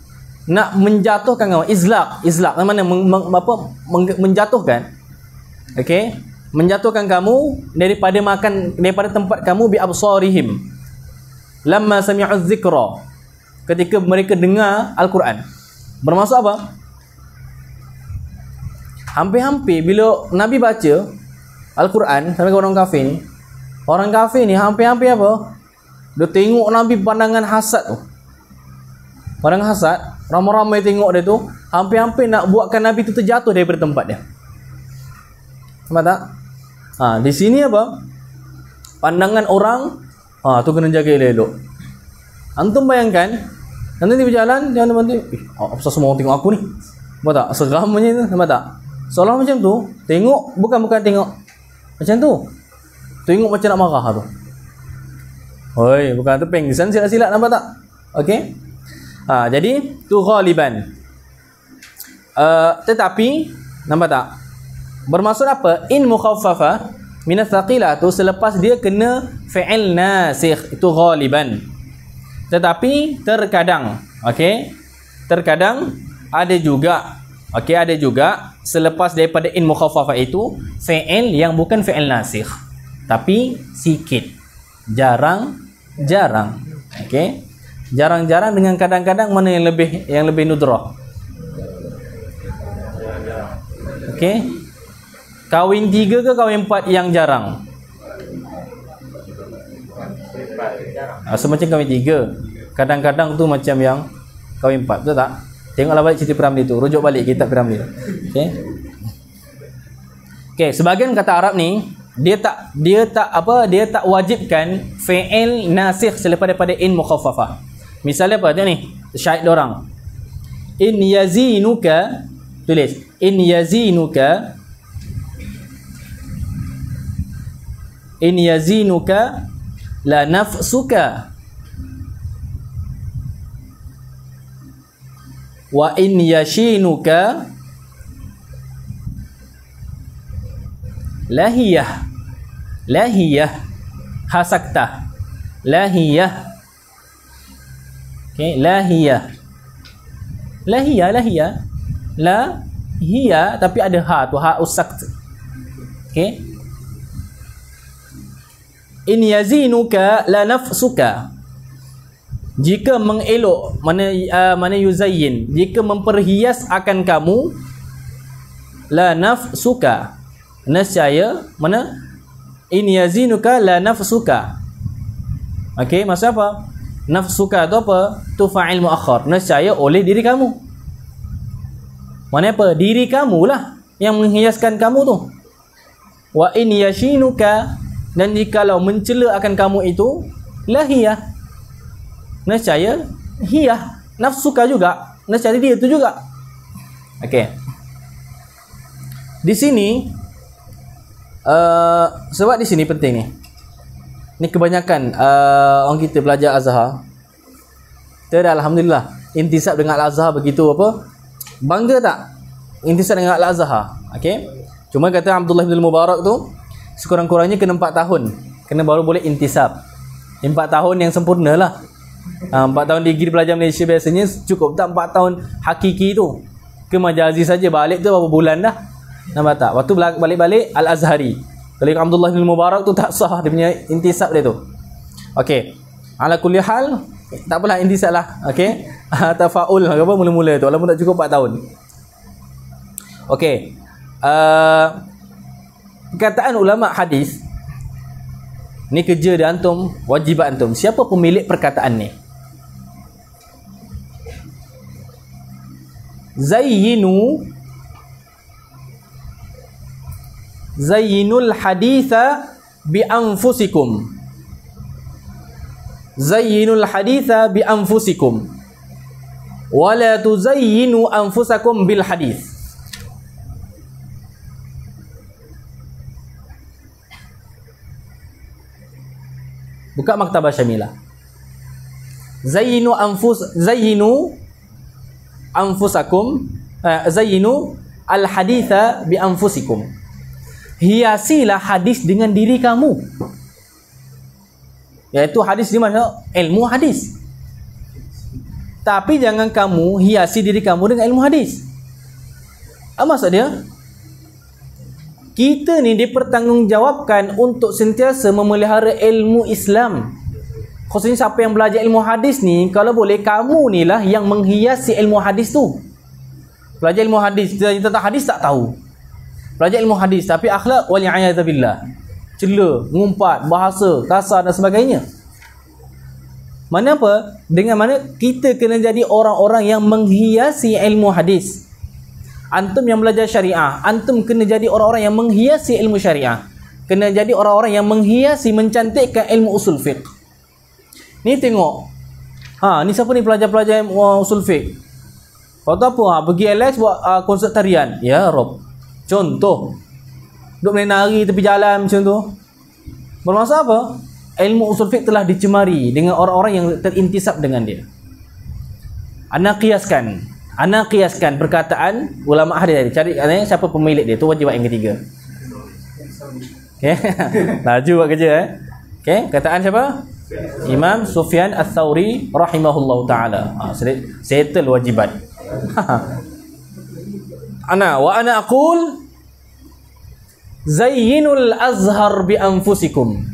nak menjatuhkan kamu. Izlaq mana menjatuhkan, okey, menjatuhkan kamu daripada tempat kamu, bi absarihim lamma sami'u dzikra, ketika mereka dengar Al-Quran. Bermaksud apa? Hampir-hampir bila Nabi baca Al-Quran sampai ke orang kafir ni hampir-hampir apa? Dia tengok Nabi pandangan hasad tu. Pandangan hasad, ramai-ramai tengok dia tu, hampir-hampir nak buatkan Nabi tu terjatuh daripada tempat dia. Nampak tak? Di sini apa? Pandangan orang, tu kena jaga elok-elok. Antum bayangkan, nanti berjalan, jangan nanti, apa semua orang tengok aku ni? Nampak tak? Seramnya tu, nampak tak? Seolah macam tu, tengok, bukan tengok macam tu. Tengok macam nak marah tu. Hoi, bukan tu pengsan silat-silat, nampak tak? Okey? Jadi, tu ghaliban. Tetapi, nampak tak? Bermaksud apa? In mukhaffafah min ats-tsaqilah tu selepas dia kena fi'il nasikh, itu ghaliban. Tetapi terkadang, okey, terkadang ada juga, okey, ada juga selepas daripada in mukhaffafah itu fi'il yang bukan fi'il nasikh, tapi sikit, jarang-jarang, okey, jarang-jarang dengan kadang-kadang, mana yang lebih nudrah. Okey, kahwin 3 ke kahwin 4 yang jarang? Semacam kahwin 3, kadang-kadang tu macam yang kahwin 4, betul tak? Tengoklah balik cerita Piramli tu, rujuk balik kitab Piramli. Okey. Okey, sebahagian kata Arab ni dia tak wajibkan fi'il nasikh selepas daripada in mukhaffafah. Misalnya apa? Tengok ni, syahid dia orang. In yazinuka, tulis in yazinuka la nafsuka, wa in yashinuka lahiyah hasakta, lahiyah Okey, lahiyah. Lahiyah. La hiya tapi ada ha tu, ha usakt. Okey. In yazinuka la nafsuka. Jika mengelok, mana yuzayyin, jika memperhias akan kamu, la nafsuka, nescaya, mana in yazinuka la nafsuka. Okey, maksud apa? Nafsuka tu apa? Tu fa'il muakhar, nescaya oleh diri kamu. Mana apa? Diri kamulah yang menghiaskan kamu tu. Wa in yashinuka, dan jikalau mencela akan kamu itu, lahiyah, nescaya hiyah, nafsuka juga, nescaya dia itu juga. Okey. Di sini sebab di sini penting ni. Ni kebanyakan orang kita belajar Azhar. Kita dah alhamdulillah intisab dengan Al-Azhar begitu apa? Bangga tak? Intisab dengan Al-Azhar. Okey. Cuma kata Abdullah bin Mubarak tu sekurang-kurangnya kena 4 tahun. Kena baru boleh intisab. 4 tahun yang sempurna lah. 4 tahun degree pelajar Malaysia biasanya cukup tak 4 tahun hakiki tu. Ke majazi saja balik tu berapa bulan dah. Nampak tak? Waktu balik-balik Al-Azhari. Kalau Abdullah bin Mubarak tu tak sah dia punya intisab dia tu. Okey. Ala kulli hal, tak apalah intisab lah. Okey. Tafaul apa mula-mula tu walaupun tak cukup 4 tahun. Okey. Perkataan ulama hadis ni kerja dia antum, wajibat antum. Siapa pemilik perkataan ni? Zayyinul haditha bi anfusikum. Zayyinul haditha bi anfusikum. Wa la tuzayyinu anfusakum bil hadith. Buka Maktabah Syamilah. Zayyinu anfusakum, zayyinu al haditha bi anfusikum. Hiasilah hadis dengan diri kamu. Iaitu hadis di mana? Ilmu hadis. Tapi jangan kamu hiasi diri kamu dengan ilmu hadis. Apa maksud dia? Kita ni dipertanggungjawabkan untuk sentiasa memelihara ilmu Islam. Khususnya siapa yang belajar ilmu hadis ni, kalau boleh kamu ni lah yang menghiasi ilmu hadis tu. Belajar ilmu hadis, tentang hadis tak tahu. Belajar ilmu hadis tapi akhlak wali'ayadzabillah. Cela, ngumpat, bahasa kasar dan sebagainya. Mana apa? Dengan mana kita kena jadi orang-orang yang menghiasi ilmu hadis. Antum yang belajar syariah, antum kena jadi orang-orang yang menghiasi ilmu syariah. Kena jadi orang-orang yang menghiasi, mencantikkan ilmu usul fiqh. Ni tengok. Ni siapa ni pelajar-pelajar usul fiqh? Kau tahu apa? Pergi LX buat konsert tarian. Ya Rob. Contoh. Duk menari tepi jalan macam tu. Bermaksud apa? Ilmu usul fiqh telah dicemari dengan orang-orang yang terintisab dengan dia. Ana kiaskan perkataan ulama hadis tadi. Cari siapa pemilik dia, tu wajibat yang ketiga. Okey. Laju buat kerja Okey, kataan siapa? Imam Sufyan Ats-Tsauri rahimahullahu taala. Settle wajibat. Ana aqul zayyinul azhar bi anfusikum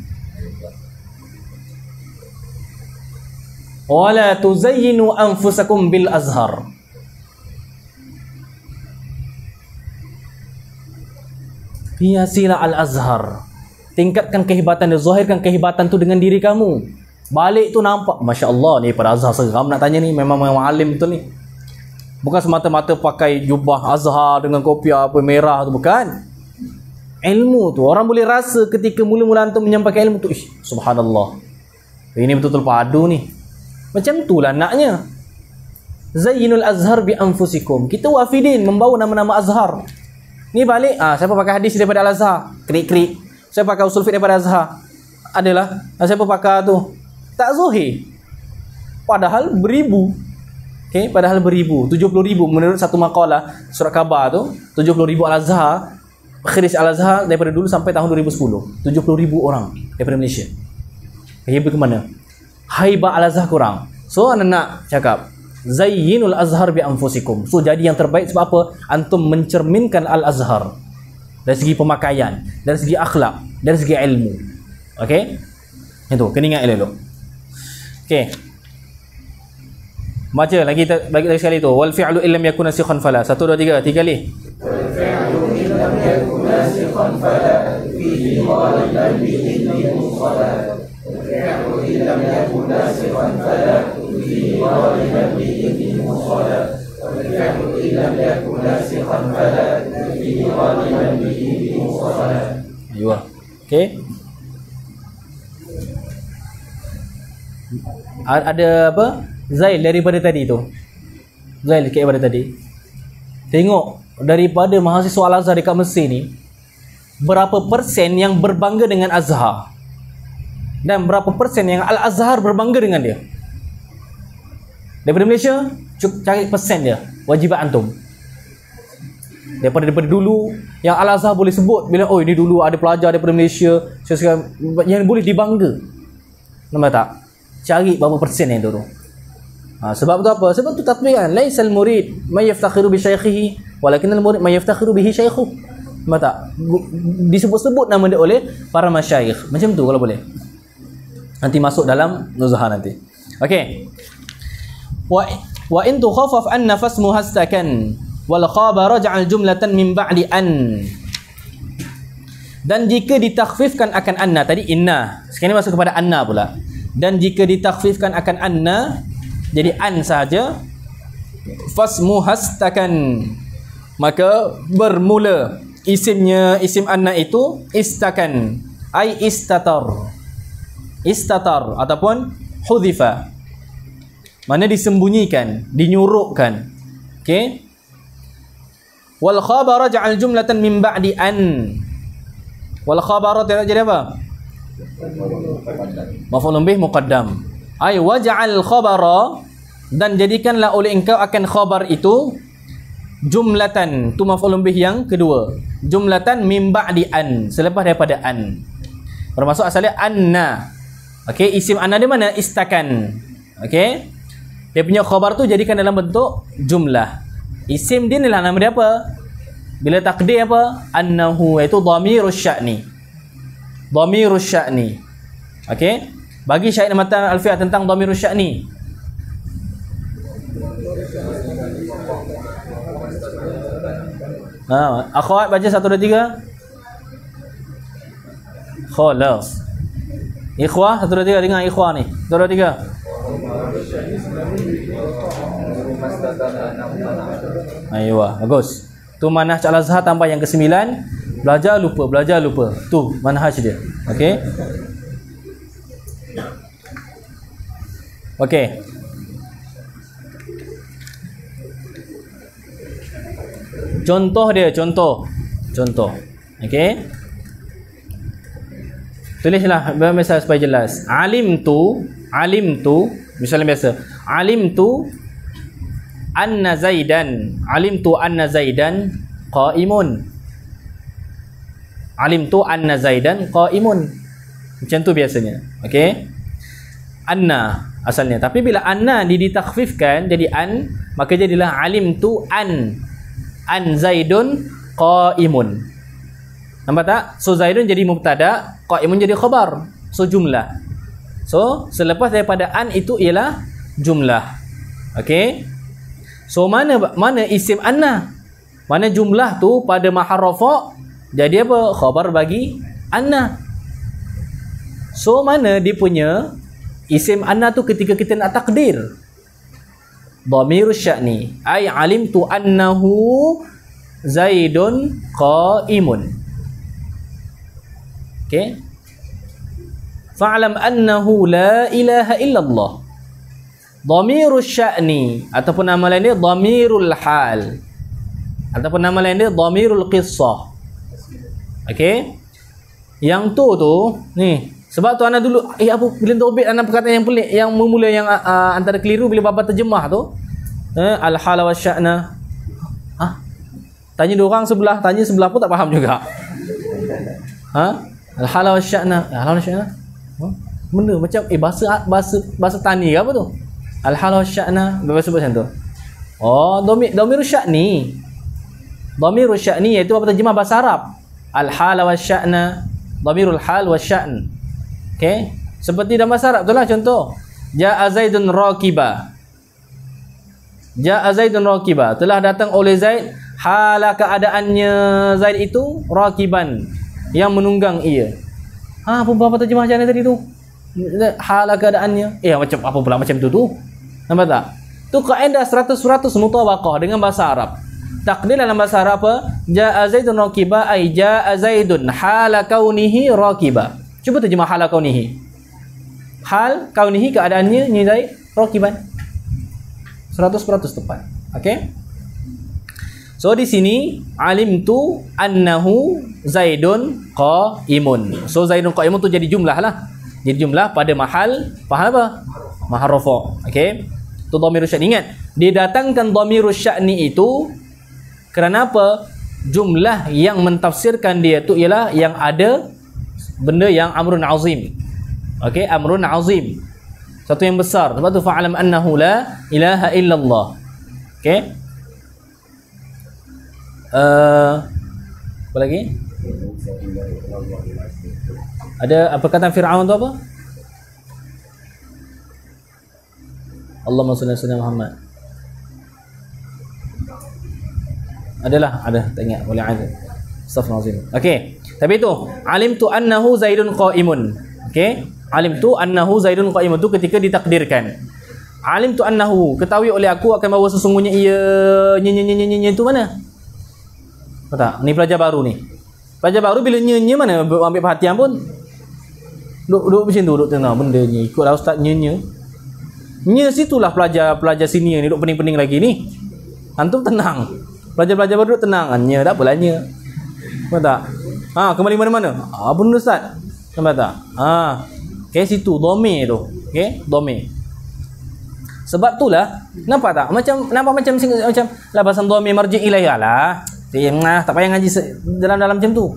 wa la tuzayyinu anfusakum bil azhar. Hiasilah al-azhar. Tingkatkan kehebatan dia, zahirkan kehebatan tu dengan diri kamu. Balik tu nampak, Masya Allah ni pada Azhar seram nak tanya ni, memang alim betul ni. Bukan semata-mata pakai jubah Azhar dengan kopiah apa merah tu, bukan. Ilmu tu, orang boleh rasa ketika mula-mula antum menyampaikan ilmu tu, subhanallah, ini betul-betul padu ni. Macam tu lah naknya. Zayyinul azhar bi anfusikum. Kita wafidin membawa nama-nama Azhar. Ni balik, siapa pakai hadis daripada Al-Azhar? Krik-krik. Siapa pakai usul fiqh daripada Azhar? Adalah. Siapa pakai tu? Tak zuhir. Padahal beribu. Okay? Padahal beribu. 70,000 menurut satu makalah surat khabar tu. 70,000 Al-Azhar. Kharis Al-Azhar daripada dulu sampai tahun 2010. 70,000 orang daripada Malaysia. Ia bagaimana? Haibah Al-Azhar kurang. So anak nak cakap zayyinul azhar bi anfusikum. So jadi yang terbaik sebab apa? Antum mencerminkan al-azhar dari segi pemakaian, dari segi akhlak, dari segi ilmu. Okey? Itu kena ingat elok. Okey. Baca lagi sekali tu. Wal fi'lu illam yakun nasikhan fala. 1 2 3 tiga kali. Wal fi'lu illam yakun nasikhan fala fihi ghaliban bihi muqaddar. Wal fi'lu illam yakun nasikhan fala fihi ghaliban bihi muqaddar. Wal fi'lu illam yakun nasikhan fala fihi ghaliban bihi muqaddar. Ayuh. Okey. Ada apa? Zail daripada tadi tu. Zail sikit daripada tadi. Tengok daripada mahasiswa Al-Azhar dekat Mesir ni, berapa persen yang berbangga dengan Azhar dan berapa persen yang Al-Azhar berbangga dengan dia. Daripada Malaysia, cari persen dia, wajibat antum. Daripada dulu yang Al-Azhar boleh sebut bila oh ini dulu ada pelajar daripada Malaysia, sekarang yang boleh dibangga. Nampak tak? Cari berapa persen yang tu. Sebab tu apa? Sebab tu tatbiq kan. Laisal murid may yaftakhiru bi syaikhihi walakinal murid may yaftakhiru bihi syaikhuh. Nampak tak? Disebut-sebut nama dia oleh para masyayikh. Macam tu kalau boleh. Nanti masuk dalam nuzhah nanti. Okey. Wa in tukhaffaf an nafas muhastakan wal khabara ja'al jumlatan min ba'di an. Dan jika ditakhfifkan akan anna, tadi inna, sekarang masuk kepada anna pula. Dan jika ditakhfifkan akan anna, jadi an saja, fasmuhastakan, maka bermula isimnya, isim anna itu istakan, ai istatar ataupun hudhifa, mana disembunyikan, dinyurukkan. Okey. Wal khabara ja'al jumlatan min ba'di an. Wal khabara jadi apa? Maf'ulun bih muqaddam. Ai waj'al khabara, dan jadikanlah oleh engkau akan khabar itu jumlatan, tu maf'ulun bih yang kedua, jumlatan min ba'di an, selepas daripada an. Bermaksud asalnya anna. Okey, isim anna di mana? Istakan. Okey, dia punya khabar tu jadikan dalam bentuk jumlah. Isim dia ni lah nama dia apa? Bila takdir apa? Annahu, iaitu dhamirus sya'ni. Dhamirus sya'ni. Okey, bagi syahid matan alfiah tentang dhamirus sya'ni. Akhwat baca 1 2 3. Khalas. Ikhwah 1 2 3, dengar ikhwah ni. 1 2 3. Aywa, bagus. Tu manhaj Al-Azhar tambah yang ke-9. Belajar lupa. Tu manhaj dia. Okey. Okey. Contoh dia, contoh. Okey. Tulislah biasa supaya jelas. Alimtu, misalnya biasa. Alimtu anna Zaidan qa'imun. Alimtu anna Zaidan qa'imun. Macam tu biasanya. Okey. Anna asalnya, tapi bila anna ditakhfifkan jadi an, maka jadilah alimtu an Zaidun qa'imun. Nampak tak? So Zaidun jadi mubtada, qa'imun jadi khabar. So jumlah. So selepas daripada an itu ialah jumlah. Okey. So mana isim anna? Mana jumlah tu pada mahal rafa' jadi apa? Khabar bagi anna. So mana dia punya isim anna tu ketika kita nak takdir? Dhamirus sya'ni, ay alimtu annahu Zaidun qa'imun. Okey. Fa'lam annahu la ilaha illallah. Dhamirus sya'ni ataupun nama lain dia dhamirul hal, ataupun nama lain dia dhamirul qissah. Okey. Yang tu ni, sebab tu anak dulu apa bila terbit anak perkataan yang pelik yang memula yang antara keliru bila bapa terjemah tu. Al hala wa sya'na. Tanya dua orang sebelah, tanya sebelah pun tak faham juga. Al hala wa sya'na. Al hala wa sya'na. Benda macam bahasa tani ke apa tu? Al-hal wa sya'na, berapa sebut macam tu? Oh, dhamirul sya'ni. Dhamirul sya'ni iaitu apa terjemah bahasa Arab? Al-hal wa sya'na, dhamirul hal wa sya'n. Okey, seperti dalam bahasa Arab itulah contoh. Ja'a Zaidun raqiba. Ja'a Zaidun raqiba, telah datang oleh Zaid hala keadaannya Zaid itu raqiban, yang menunggang ia. Apa terjemah macam mana tadi tu? Hala keadaannya. Macam apa pula macam tu? Nampak tak? Tu kaedah 100% mutabaqah dengan bahasa Arab. Takdir dalam bahasa Arab apa? Ja'a Zaidun raqiba ay ja'a Zaidun hala kaunihi raqiba. Cuba terjemah hala kaunihi. Hal kaunihi keadaannya ni Zaid raqiban. 100% tepat. Okey? So di sini alimtu annahu Zaidun qaimun. So Zaidun qaimun tu jadi jumlah lah. Jadi jumlah pada mahal apa? Mahal rafa'. Okey? Tu dhamirus sya'ni. Ingat, didatangkan dhamirus sya'ni itu kerana apa? Jumlah yang mentafsirkan dia tu ialah yang ada benda yang amrun azim. Okey, amrun azim. Satu yang besar. Sebab tu fa'alam annahu la ilaha illallah. Okey? Apa lagi? Ada perkataan Fir'aun tu apa? Allahumma salli ala sayyidina Muhammad. Ada, tak ingat, boleh ada. Astaghfirullahalazim. Okey. Tapi tu, alimtu annahu Zaidun qaimun. Okey? Alimtu annahu Zaidun qaimun tu ketika ditakdirkan. Alimtu annahu, ketahui oleh aku akan bahawa sesungguhnya ia nyenye itu mana? Tahu tak? Ni pelajar baru ni. Pelajar baru bila nyenye mana ambil perhatian pun. Duduk macam tu, duduk tengah benda ni. Ikutlah ustaz nyenye. Nya situlah pelajar senior ni duduk pening-pening lagi ni. Antum tenang. Pelajar-pelajar baru duduk tenang. Nya tak apalah nya. Nampak tak? Kembali mana-mana. Benda ustaz. Nampak tak? Okey, situ dhamir tu. Okey, dhamir. Sebab itulah nampak tak? Macam labasan dhamir marji' ilaiha lah. Tak payah ngaji dalam-dalam macam tu.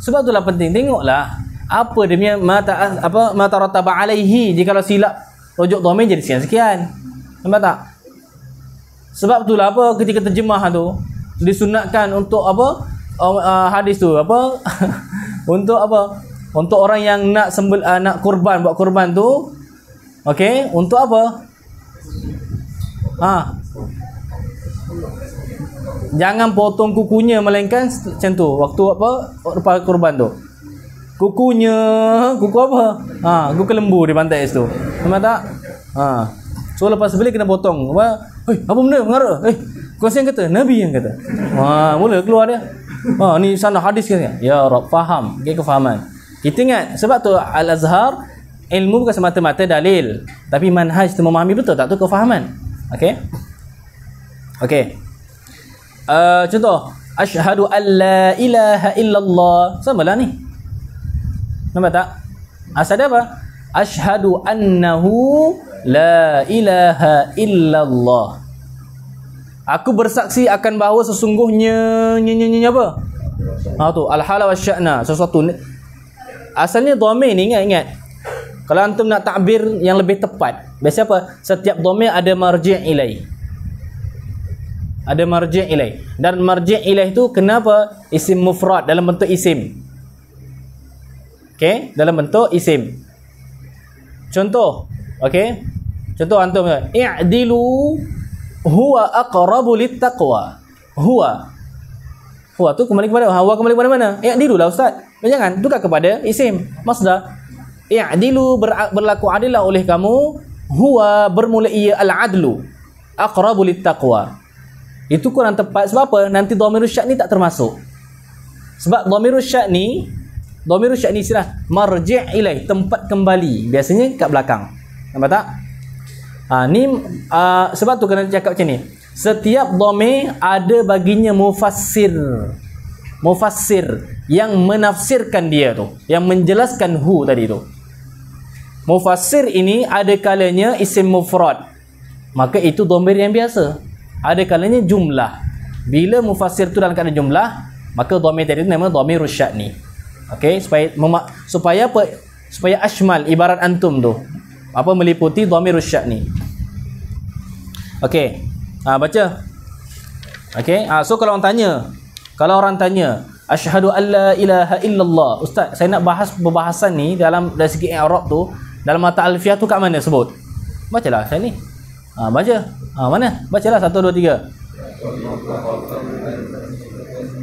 Sebab itulah penting tengoklah apa dia punya mata rataba alaihi. Jika silap rujuk dhamir jadi sekian-sekian. Nampak tak? Sebab itulah apa ketika terjemah tu disunatkan untuk apa? Hadis tu apa? Untuk apa? Untuk orang yang nak nak kurban, buat kurban tu. Okey, untuk apa? Jangan potong kukunya melainkan macam tu waktu apa? Lepas kurban tu. Kuku apa? Kuku lembu di pantai tu. Nampak tak? So lepas beli kena potong. Apa benda mengarut? Kau yang kata? Nabi yang kata. Mula keluar dia. Ni sana hadis kan? Ya Rabb, faham. Okay, kefahaman. Kita ingat sebab tu Al-Azhar ilmu bukan semata-mata dalil, tapi manhaj tu memahami betul tak tu kefahaman. Okey. Contoh, asyhadu an la ilaha illallah. Samalah ni. Nampak tak? Asal dia apa? Asyhadu annahu la ilaha illallah. Aku bersaksi akan bahawa sesungguhnya apa? Tu al-hala wa sya'na, sesuatu. Asalnya dhamir ni ingat. Kalau antum nak takbir yang lebih tepat, biasa apa? Setiap dhamir ada marji' ilaih. Ada marji' ilaih. Dan marji' ilaih tu kenapa? Isim mufrad dalam bentuk isim. Okey, dalam bentuk isim. Contoh, okey. Contoh antum, i'dilu huwa aqrabu littaqwa. Huwa tu kembali kepada mana? I'dilu lah ustaz. Jangan tukar kepada isim masdar. I'dilu berlaku adillah oleh kamu. Huwa bermula ia al-adlu. Aqrabu littaqwa. Itu kurang tepat sebab apa? Nanti dhamirus sya'ni tak termasuk. Sebab dhamirus sya'ni istilah marji' ilaih, tempat kembali. Biasanya kat belakang. Nampak tak? Sebab tu kena cakap macam ni. Setiap dhamir ada baginya mufassir yang menafsirkan dia tu, yang menjelaskan hu tadi tu. Mufassir ini ada kalanya isim mufrad, maka itu dhamir yang biasa. Ada kalanya jumlah. Bila mufassir tu dalam keadaan jumlah, maka dhamir tadi tu nama dhamirus sya'ni. Okey, supaya apa? Supaya ashmal ibarat antum tu. Apa meliputi dhamirus sya'ni. Okey. Baca. Okey. So kalau orang tanya, asyhadu alla ilaha illallah. Ustaz, saya nak bahas perbahasan ni dari segi i'rab tu, dalam mata alfiah tu kat mana sebut? Bacalah saya ni. Baca. Mana? Bacalah 1 2 3.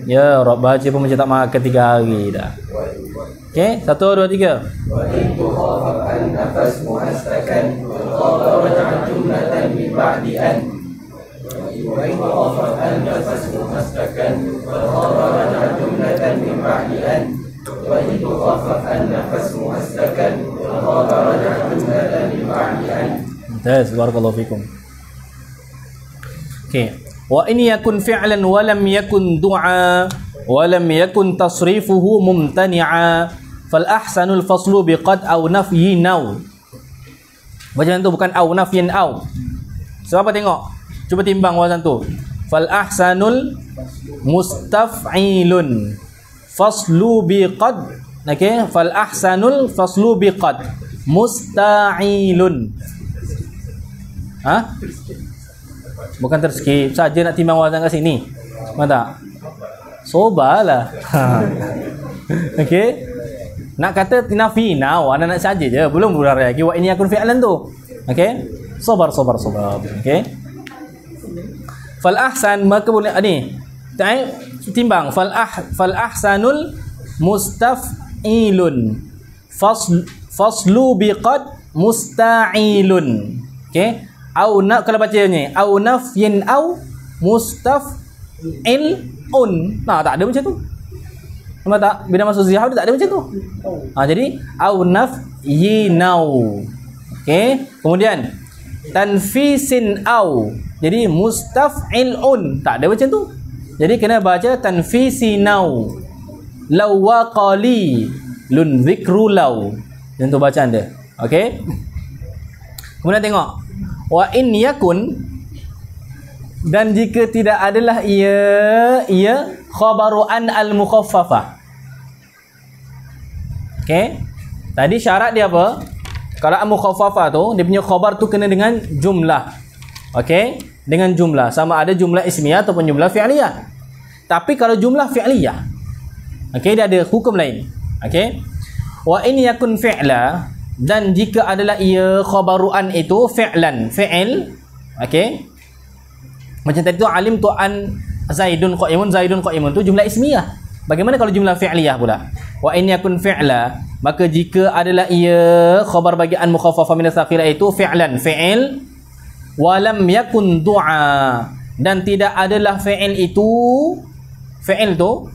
Ya, Rob baca pun macam tak makan 3 hari dah. Okey, 1 2 3. Wa in tukhafafan nafas muhastakan khabaran jumlatan min ba'di an. Wa in tukhafafan nafas muhastakan khabaran jumlatan min ba'di an. Wa in tukhafafan nafas muhastakan khabaran jumlatan min ba'di an. Mumtaz, barakallahu fikum. Okey. Wa in yakun fi'lan wa lam yakun du'a wa lam yakun tasrifuhu mumtani'a fal ahsanul faslu biqad aw nafyin aw. Bacaan tu bukan aw, nafyin aw. Sebab apa tengok? Cuba timbang bacaan tu. Fal ahsanul mustaf'ilun faslu biqad. Okey, fal ahsanul faslu biqad musta'ilun. Bukan terskip saja nak timbang wazan kat sini. Faham tak? Sobarlah. Okey. Nak kata nafi now, anda nak saja je, belum bular lagi wa ini akun fi'lan tu. Okey. Sabar. Okey. Fal ahsan maka boleh ni. Timbang fal ahsanul mustaf'ilun faslu biqad musta'ilun. Okey. Au nak kalau baca ni au nafyin au mustaf'ilun. Tak ada macam tu. Nampak tak? Bila masuk zihar dia tak ada macam tu. Jadi au nafyinau. Okey. Kemudian tanfisin au. Jadi mustaf'ilun. Tak ada macam tu. Jadi kena baca tanfisinau. Law waqali lun zikru law. Itu bacaan dia. Okey. Kemudian tengok wa in yakun, dan jika tidak adalah ia khabaru an al mukhaffafah. Okey, tadi syarat dia apa? Kalau al mukhaffafah tu dia punya khabar tu kena dengan jumlah. Okey, dengan jumlah, sama ada jumlah ismiyah ataupun jumlah fi'liyah. Tapi kalau jumlah fi'liyah, okey, dia ada hukum lain. Okey, wa in yakun fi'la, dan jika adalah ia khabaruan itu fi'lan, fi'il. Okey, macam tadi tu alim tu an zaidun qa'imun tu jumlah ismiyah. Bagaimana kalau jumlah fi'liyah pula? Wa in yakun fi'la, maka jika adalah ia khabar bagi an mukhaffafah min as-saqilah itu fi'lan, fi'il. Wa lam yakun du'a, dan tidak adalah fi'il itu, fi'il tu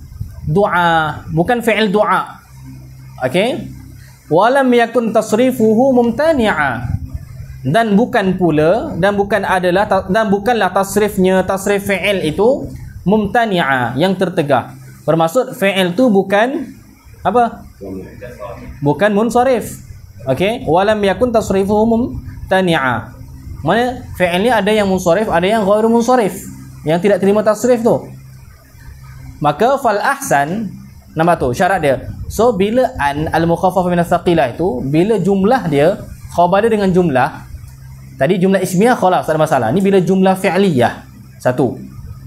du'a, bukan fi'il du'a. Okey, walam yakun tasrifuhu mumtani'a, dan bukanlah tasrifnya, tasrif fi'il itu mumtani'a, yang tertegah. Bermaksud fi'il tu bukan apa? Bukan munsharif. Okey, walam yakun tasrifuhu mumtani'a. Mana fi'il ni ada yang munsharif, ada yang ghairu munsharif, yang tidak terima tasrif tu. Maka fal ahsan, nama tu syarat dia. So bila an al-mukhaffafah min as-saqilah itu, bila jumlah dia khabar dia dengan jumlah tadi, jumlah ismiyah khalas, tak ada masalah. Ni bila jumlah fi'liyah satu.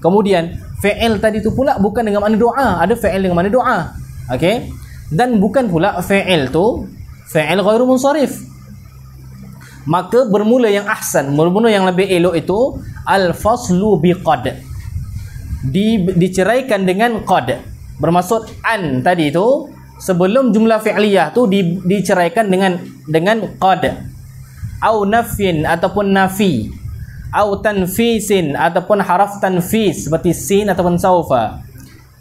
Kemudian fi'il tadi tu pula bukan dengan makna doa, ada fi'il dengan makna doa. Okey, dan bukan pula fi'il tu fi'il ghairu munsharif. Maka bermula yang ahsan, bermula yang lebih elok itu al-faslu biqad, diceraikan dengan qad. Bermaksud an tadi tu sebelum jumlah fi'liyah tu diceraikan dengan qad, au nafyin ataupun nafi, au tanfisin ataupun haraf tanfis seperti sin ataupun saufa,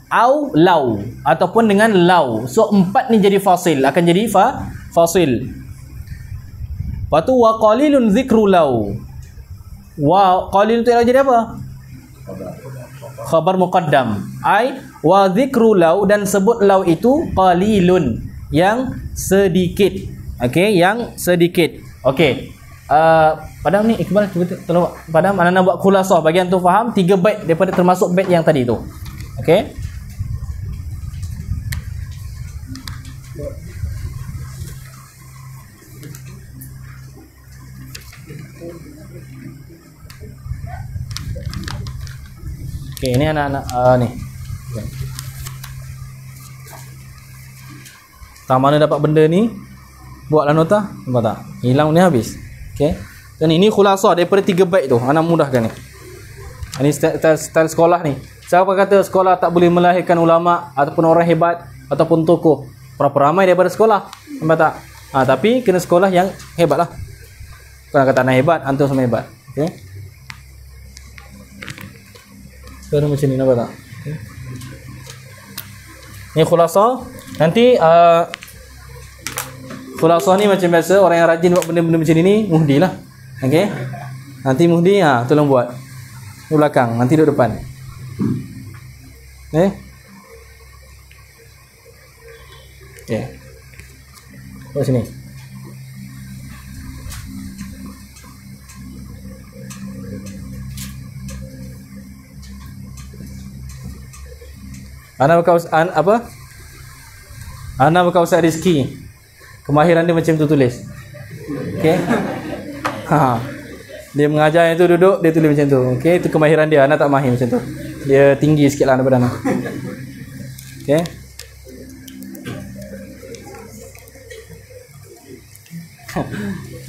au law ataupun dengan law. So empat ni jadi fasil, akan jadi fasil. Lepas tu wa qalilun zikru law. Wa qalil tu jadi apa? Khabar muqaddam. Ai wa zikru law, dan sebut law itu qalilun, yang sedikit. Okey, yang sedikit. Okey. Padam ni Iqbal, cuba tolong padam, ana nak buat khulasah bagian tu faham 3 bait daripada termasuk bait yang tadi tu. Okey. Okey, ini anak-anak ni. Okay. Tak mana dapat benda ni, buatlah nota, nampak tak? Hilang ni habis. Okey. Dan ini khulasah daripada 3 bait tu. Anak mudahkan ni. Ini style sekolah ni. Siapa kata sekolah tak boleh melahirkan ulama ataupun orang hebat ataupun tokoh? Berapa ramai daripada sekolah? Nampak tak? Tapi kena sekolah yang hebat lah. Bukan kata anak hebat, antum sama hebat. Okey. Sekarang macam ni, nampak tak? Okay. Ni khulasah. Nanti khulasah ni macam biasa, orang yang rajin buat benda-benda macam ni muhdi lah. Okey. Nanti muhdi tolong buat. Di belakang, nanti duduk depan. Okey. Buat sini. Ana bukan Ustaz Rizki. Kemahiran dia macam tu tulis. Okey. Dia mengajar yang tu duduk, dia tulis macam tu. Okey, itu kemahiran dia. Ana tak mahir macam tu. Dia tinggi sikitlah daripada ana. Okey.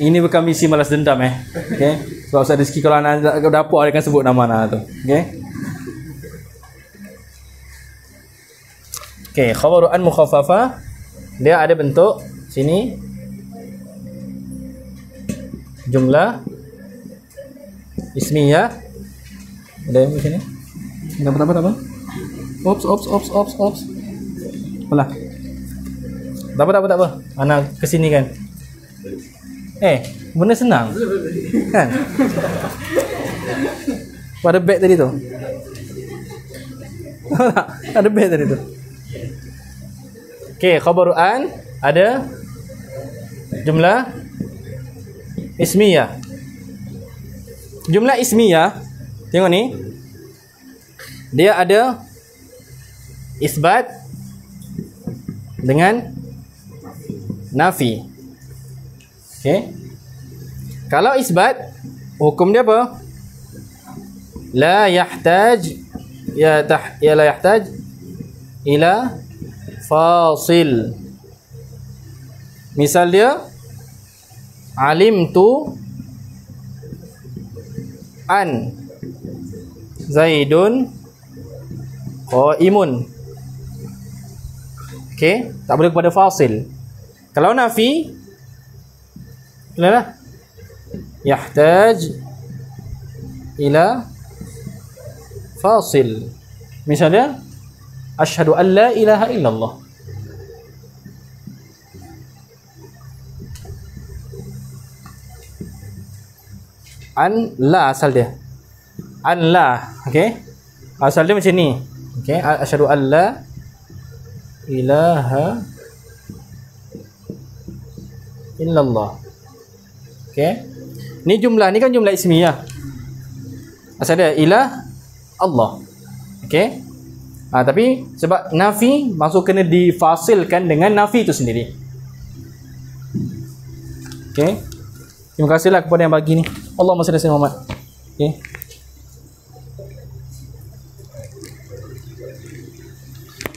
Ini bukan misi malas dendam Okey. Sebab Ustaz Rizki kalau ana dapur dia akan sebut nama ana tu. Okey. Okey, khabaru an mukhaffafah dia ada bentuk sini jumlah ismiyah ada yang sini. Apa? Ops. Alah. Tak apa. Anak ke sini kan. Benda senang. Kan? Pada beg tadi tu. Ada beg tadi tu. Okey, khabaru an ada jumlah ismiyah. Jumlah ismiyah, tengok ni. Dia ada isbat dengan nafi. Okey. Kalau isbat, hukum dia apa? La yahtaj la yahtaj ila fasil. Misal dia alimtu an Zaidun qaimun. Okey, tak boleh kepada fasil. Kalau nafi lah yahtaj ila fasil. Misalnya asyhadu an la ilaha illallah. An la asal dia. An la, okey. Asal dia macam ni. Okey, asyhadu an la ilaha illallah. Okey. Ni jumlah ni kan jumlah ismiyah. Asal dia ilah Allah. Okey. Tapi sebab nafi masuk kena difasilkan dengan nafi itu sendiri. Okey. Terima kasihlah kepada yang bagi ni. Allahumma salli ala Muhammad. Okey.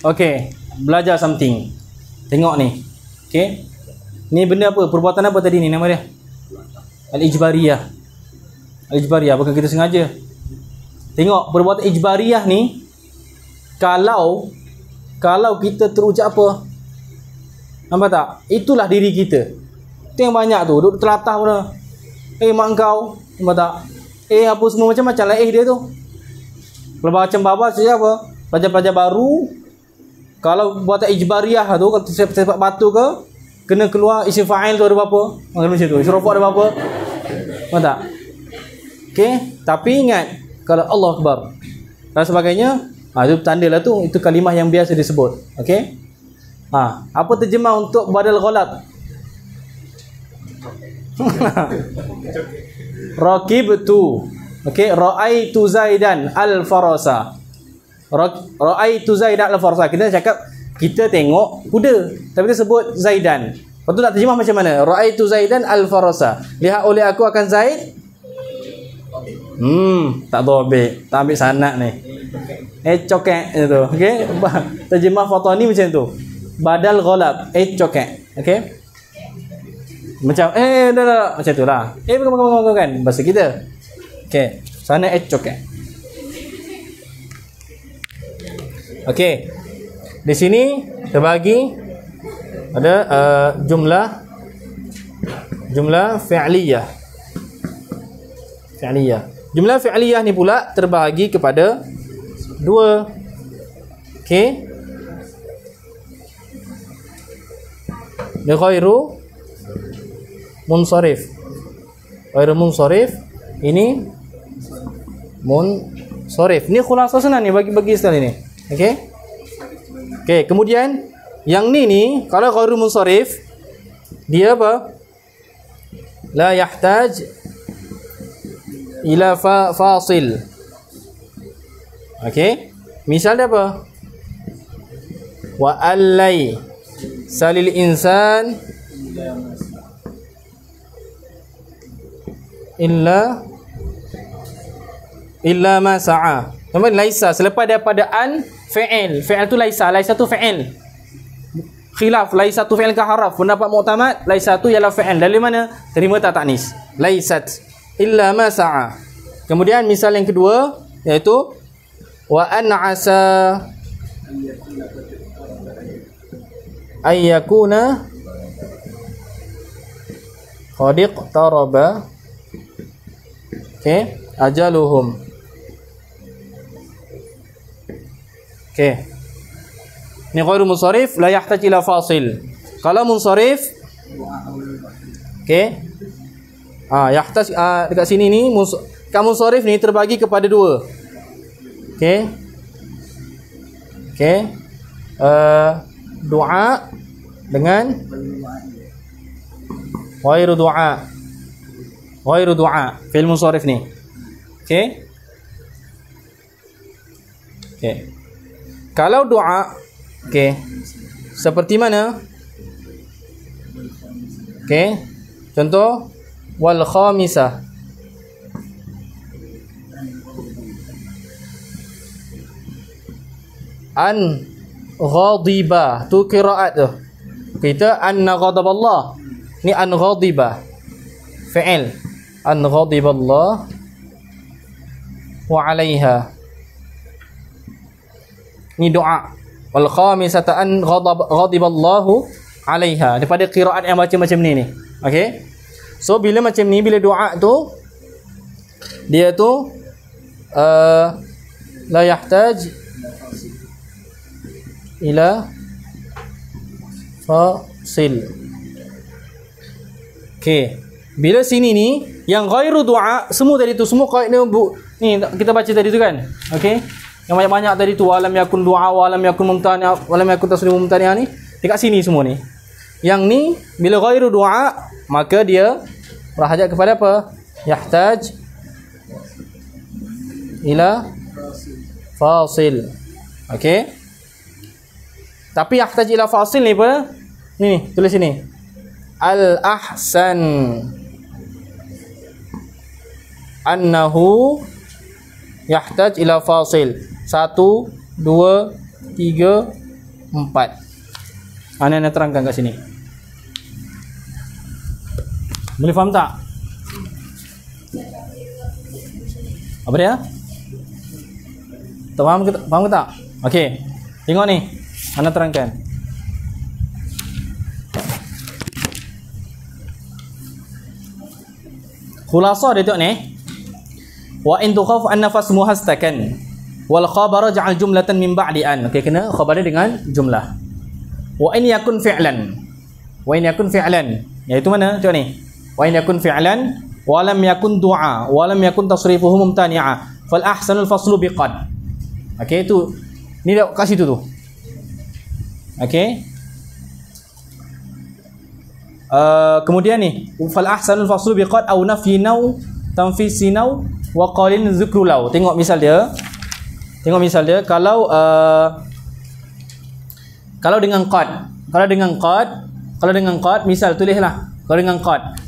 Okey, belajar something. Tengok ni. Okey. Ni benda apa? Perbuatan apa tadi ni nama dia? Al-ijbariyah. Al-ijbariyah bukan kita sengaja. Tengok perbuatan ijbariyah ni kalau kita terucap apa? Nampak tak? Itulah diri kita. Itu yang banyak tu duduk telatah pun. Mak kau, nampak tak? Apa semua macam-macam lah dia tu. Kalau macam baba siapa? Pelajar-pelajar baru kalau buatan ijbariyah tu kalau sepak batu ke kena keluar isim fa'il tu ada berapa? Macam tu. Isim rafa' ada berapa? Nampak tak? Okey, tapi ingat kalau Allah Akbar dan sebagainya, itu tandalah tu, itu kalimah yang biasa disebut. Okey? Apa terjemah untuk badal ghalab? Raqibtu. Okey, ra'aitu Zaidan al-farasa. Ra'aitu Zaidan al-farasa. Kita cakap kita tengok kuda, tapi kita sebut Zaidan. Lepas tu nak terjemah macam mana? Ra'aitu Zaidan al-farasa. Lihat oleh aku akan Zaid. Tak dhabit. Tak ambil sanad ni. cokek itu. Okey. Terjemah Fatani macam tu. Badal ghalab cokek. Okey. Macam dah macam tu lah. Bukan kan bahasa kita. Okey. Sana cokek. Okey. Di sini terbagi ada jumlah fi'liyah. Jumlah fi'liyah ni pula terbahagi kepada dua. Okey. Ghairu munsharif. Ghairu munsharif ini munsharif. Ni khulasah senang ni bagi sekali ni. Okey. Okey, kemudian yang ni kalau ghairu munsharif dia apa? La yahtaj ila fasil. Okey. Misal dia apa? Wa allai salil insan illa ma sa'a. Nampak laisa selepas daripada an fi'il. Fi'il tu laisa tu fi'il. Khilaf laisa tu fi'il ke haraf. Pendapat mu'tamad laisa tu ialah fi'il. Dari mana? Terima tak taknis. Laisat illa ma sa'a. Kemudian misal yang kedua iaitu wa an asa ayyakuna qadiq taraba. Okey, ajaluhum. Okey. Ni ghairu munsharif la yahtaj ila fasil. Kalau munsharif okey. Yahtaj dekat sini ni kamu munsharif ni terbagi kepada dua. Okey. Okey. Doa dengan ghairu doa. Ghairu doa fi'il munsharif ni. Okey. Okey. Kalau doa okey. Seperti mana? Okey. Contoh wal khamisah. An ghadiba tu qiraat tu. Kita anna ghadaballah. Ni an ghadiba. Fi'il. An ghadiballah wa 'alaiha. Ni doa. Wal khamisata an ghadiballahu 'alaiha. Daripada qiraat yang baca macam ni. Okey. So bila macam ni, bila doa tu dia tu la yahtaj ila fasil. Okey. Bila sini ni yang ghairu doa semua tadi tu semua kaedah ni kita baca tadi tu kan. Okey. Yang banyak-banyak tadi tu walam yakun doa walam yakun mumtani walam yakun taslim mumtani ni dekat sini semua ni. Yang ni bila ghairu doa maka dia berhajat kepada apa? Yahtaj ila fasil. Okey. Tapi yahtaj ila fasil ni apa? Ni tulis sini. Al ahsan annahu yahtaj ila fasil. 1 2 3 4. Ana nak terangkan kat sini. Boleh faham tak? Apa dia? Tak faham ke tak? Okey. Tengok ni. Ana terangkan. Khulasah dia tengok ni. Wa in tukhaf an nafas muhastakan wal khabar ja'al jumlatan min ba'di an. Okey, kena khabar dia dengan jumlah. Wa in yakun fi'lan. Wa in yakun fi'lan. Iaitu mana? Tengok ni. Wa in yakun fi'lan wa lam yakun du'a wa lam yakun tasrifuhu mumtani'a fal ahsanul faslu biqad. Okey, tu ni dah kat situ tu. Okey. Kemudian ni fal ahsanul faslu biqad au nafyinau tanfisinau wa qalin zikrulau. Tengok misal dia. Kalau dengan qad. Kalau dengan qad misal tulislah. Kalau dengan qad.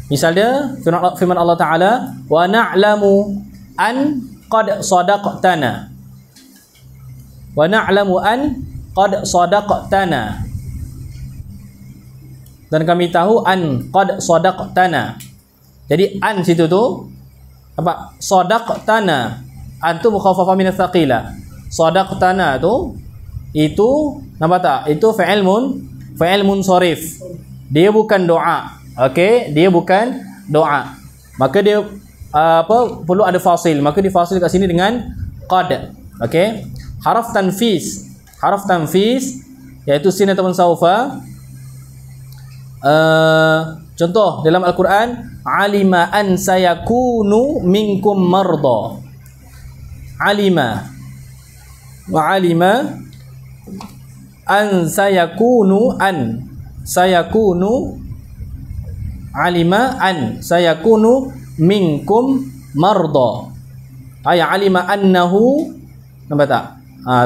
Misal dia firman Allah Taala wa na'lamu an qad sadaqtana. Wa na'lamu an qad sadaqtana. Dan kami tahu an qad sadaqtana. Jadi an situ tu apa? Sadaqtana. An tu mukhaffafah min ats-tsaqila. Sadaqtana tu itu nampak tak? Itu fi'il munsharif. Dia bukan doa. Okey, dia bukan doa. Maka dia perlu ada fasil. Maka difasil kat sini dengan qad. Okey. Haraf tanfis iaitu sin ataupun saufa. Contoh dalam Al-Quran, alima an sayakunu minkum marda. Alima an sayakunu alima an sayakunu minkum marda. Alima annahu, nampak tak?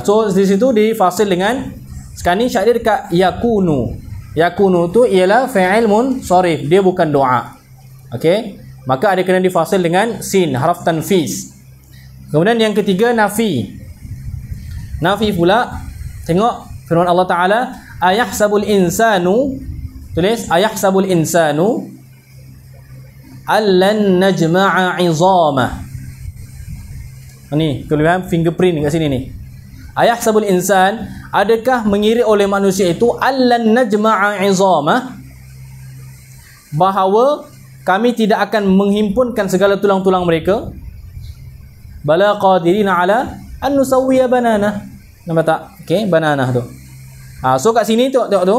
So di situ difasil dengan, sekarang ni syak dia dekat yakunu. Yakunu tu ialah fi'il munsharif, dia bukan doa. Okey, maka ada kena difasil dengan sin, haraf tanfis. Kemudian yang ketiga nafi. Nafi pula, tengok firman Allah Taala, ayahsabul insanu, tulis ayahsabul insanu allan najma'a 'izamah. Ni kelebihan fingerprint kat sini ni. Ayahsabul insan, adakah mengira oleh manusia itu allan najma'a 'izamah, bahawa kami tidak akan menghimpunkan segala tulang-tulang mereka. Bala qadirina ala an nusawwiya banana. Nampak tak? Okey, banana tu. So kat sini tengok tu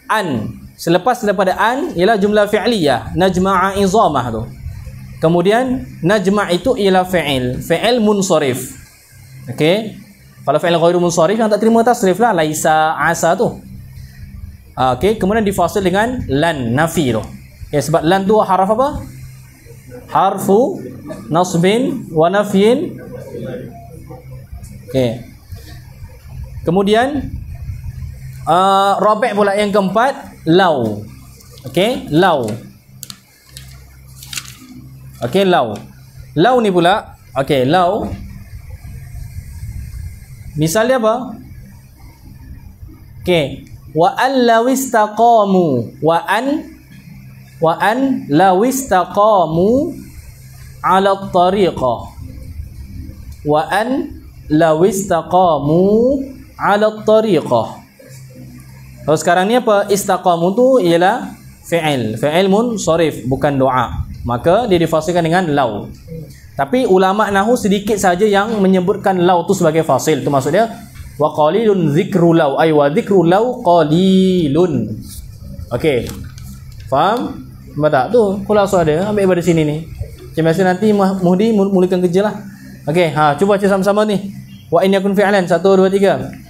an, selepas daripada an ialah jumlah fi'liyah, najma'a 'izamah tu. Kemudian najma' itu ialah fi'il munsharif. Okey. Kalau fi'il ghairu munsharif yang tak terima tasrif lah, laisa asa tu. Okey, kemudian difasil dengan lan, nafi tu. Okay, sebab lan tu haraf apa? Harfu nasbin wa nafyin. Okey. Kemudian rabi' pula yang keempat, lau. Okey, lau. Okey, lau. Lau ni pula, okey, lau. Misalnya apa? Okey, wa an law istaqamu, wa an law istaqamu ala at-tariqah. Wa an law istaqamu ala at-tariqah. Kalau sekarang ni apa? Istaqamu tu ialah fi'il munsharif, bukan doa. Maka dia difasilkan dengan lau. Tapi ulama nahwu sedikit saja yang menyebutkan lau tu sebagai fasil. Itu maksudnya wa qalilun dzikru lau, ay wa dzikru lau qalilun. Okey. Faham? Nampak tak? Tu khulasa ada. Ambil daripada sini ni. Macam biasa nanti Muhdi mulakan kerja lah. Okey, cuba baca sama-sama ni. Wa in yakun fi'lan, 1 2 3.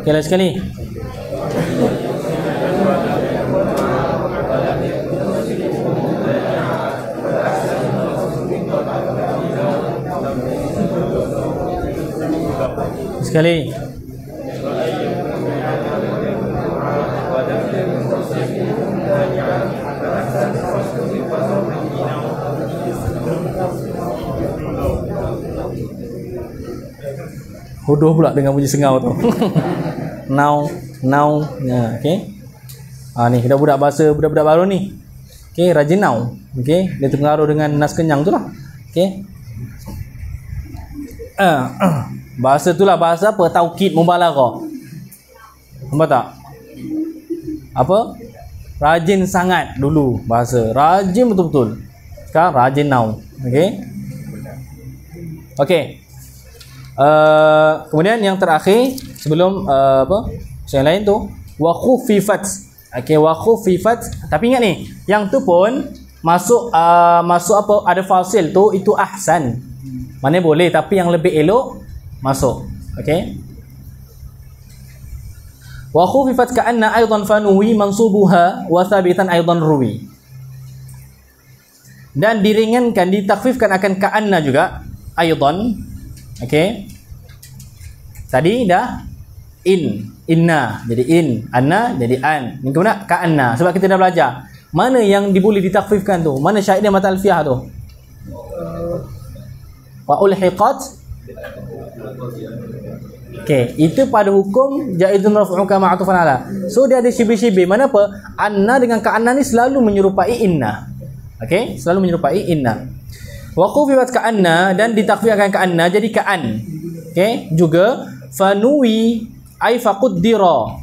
Okey, lagi sekali. Sekali. Hodoh pula dengan bunyi sengau tu. Now. Ya, okey. Ni kita budak baru ni. Okey, rajin now. Okey, dia terpengaruh dengan nas kenyang tu lah. Okey. Bahasa tu lah bahasa apa? Taukid mubalaghah. Nampak tak? Apa? Rajin sangat dulu bahasa. Rajin betul-betul. Sekarang rajin now. Okey. Okey. Kemudian yang terakhir sebelum yang lain tu wa khuffifat. Okey, wa khuffifat. Tapi ingat ni, yang tu pun masuk apa, ada fasil tu, itu ahsan. Mana boleh, tapi yang lebih elok masuk. Okey. Wa khuffifat ka'anna aidan fanuwi mansubuha wa thabitan aidan ruwi. Dan diringankan, ditakhfifkan akan ka'anna juga aidan. Okey. Tadi dah inna jadi in, anna jadi an. Ini kemudian ka'anna. Sebab kita dah belajar mana yang boleh ditakfifkan tu, mana syahid dia mata alfiah tu. Wa ulhiqat. Okey, itu pada hukum jaizun raf'u kama atufan ala. So dia ada syibih-syibih. Mana apa? Anna dengan ka'anna ni selalu menyerupai inna. Okey, selalu menyerupai inna. Wa qufibat ka'anna dan ditakfifkan ka'anna jadi ka'an. Okey, juga fanuwi ai faquddira.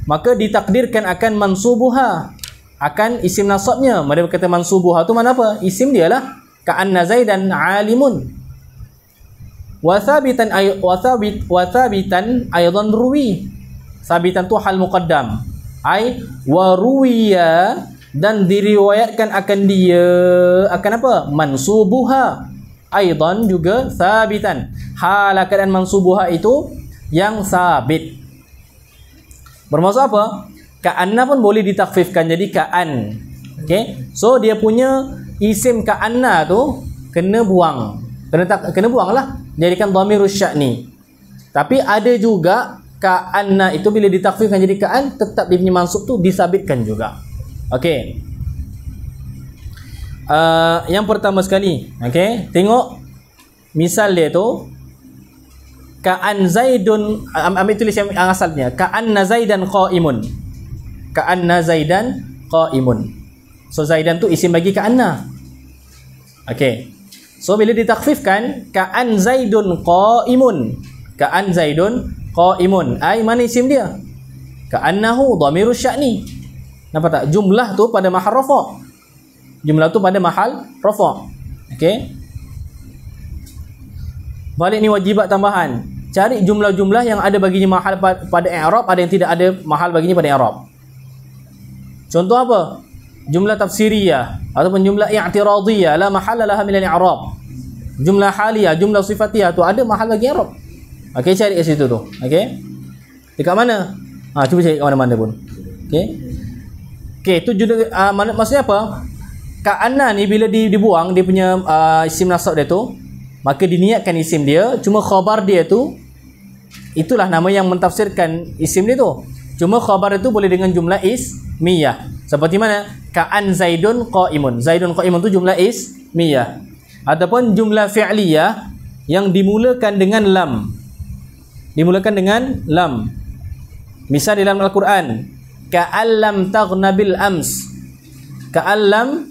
Maka ditakdirkan akan mansubuha, akan isim nasabnya. Mereka kata mansubuha tu mana apa? Isim dia lah. Ka'anna Zaidan alimun. Wa thabitan aidan ruwi. Sabitan tu hal muqaddam. Ai wa ruwiya, dan diriwayatkan akan dia akan apa? Mansubuha. Aidan juga sabitan. Hal keadaan mansubuha itu yang sabit. Bermaksud apa? Ka'anna pun boleh ditakfifkan jadi ka'an. Okey. So dia punya isim ka'anna tu kena buang. Kena buang lah. Jadikan dhamirus sya'ni. Tapi ada juga ka'anna itu bila ditakfifkan jadi ka'an, tetap dia punya mansub tu disabitkan juga. Okey. Yang pertama sekali, okey, tengok misal dia tu ka'an Zaidun, ambil tulis yang asalnya, ka'anna Zaidan qa'imun. Ka'anna Zaidan qa'imun. So Zaidan tu isim bagi ka'anna. Okey. So bila ditakfifkan ka'an Zaidun qa'imun. Ka'an Zaidun qa'imun. Ai mana isim dia? Ka'annahu dhamirus sya'ni. Nampak tak? Jumlah tu pada mahal rafa'. Jumlah tu pada mahal rafa'. Okey. Balik ni wajibat tambahan. Cari jumlah-jumlah yang ada baginya mahal pada i'rab, ada yang tidak ada mahal baginya pada i'rab. Contoh apa? Jumlah tafsiriyah ataupun jumlah i'tiradiyah la mahalla laha min al-i'rab. Jumlah haliyah, jumlah sifatiyah tu ada mahal bagi i'rab. Okey, cari kat situ tu. Okey. Dekat mana? Cuba cari kat mana-mana pun. Okey. Okey, tu maksudnya apa? Ka'anna ni bila dibuang dia punya isim nasab dia tu, maka diniatkan isim dia, cuma khabar dia tu itulah nama yang mentafsirkan isim dia tu. Cuma khabar itu boleh dengan jumlah ismiyah. Seperti mana? Ka'an Zaidun qa'imun. Zaidun qa'imun tu jumlah ismiyah. Ataupun jumlah fi'liyah yang dimulakan dengan lam. Dimulakan dengan lam. Misal dalam Al-Quran, ka'allam taghnabil ams. Ka'allam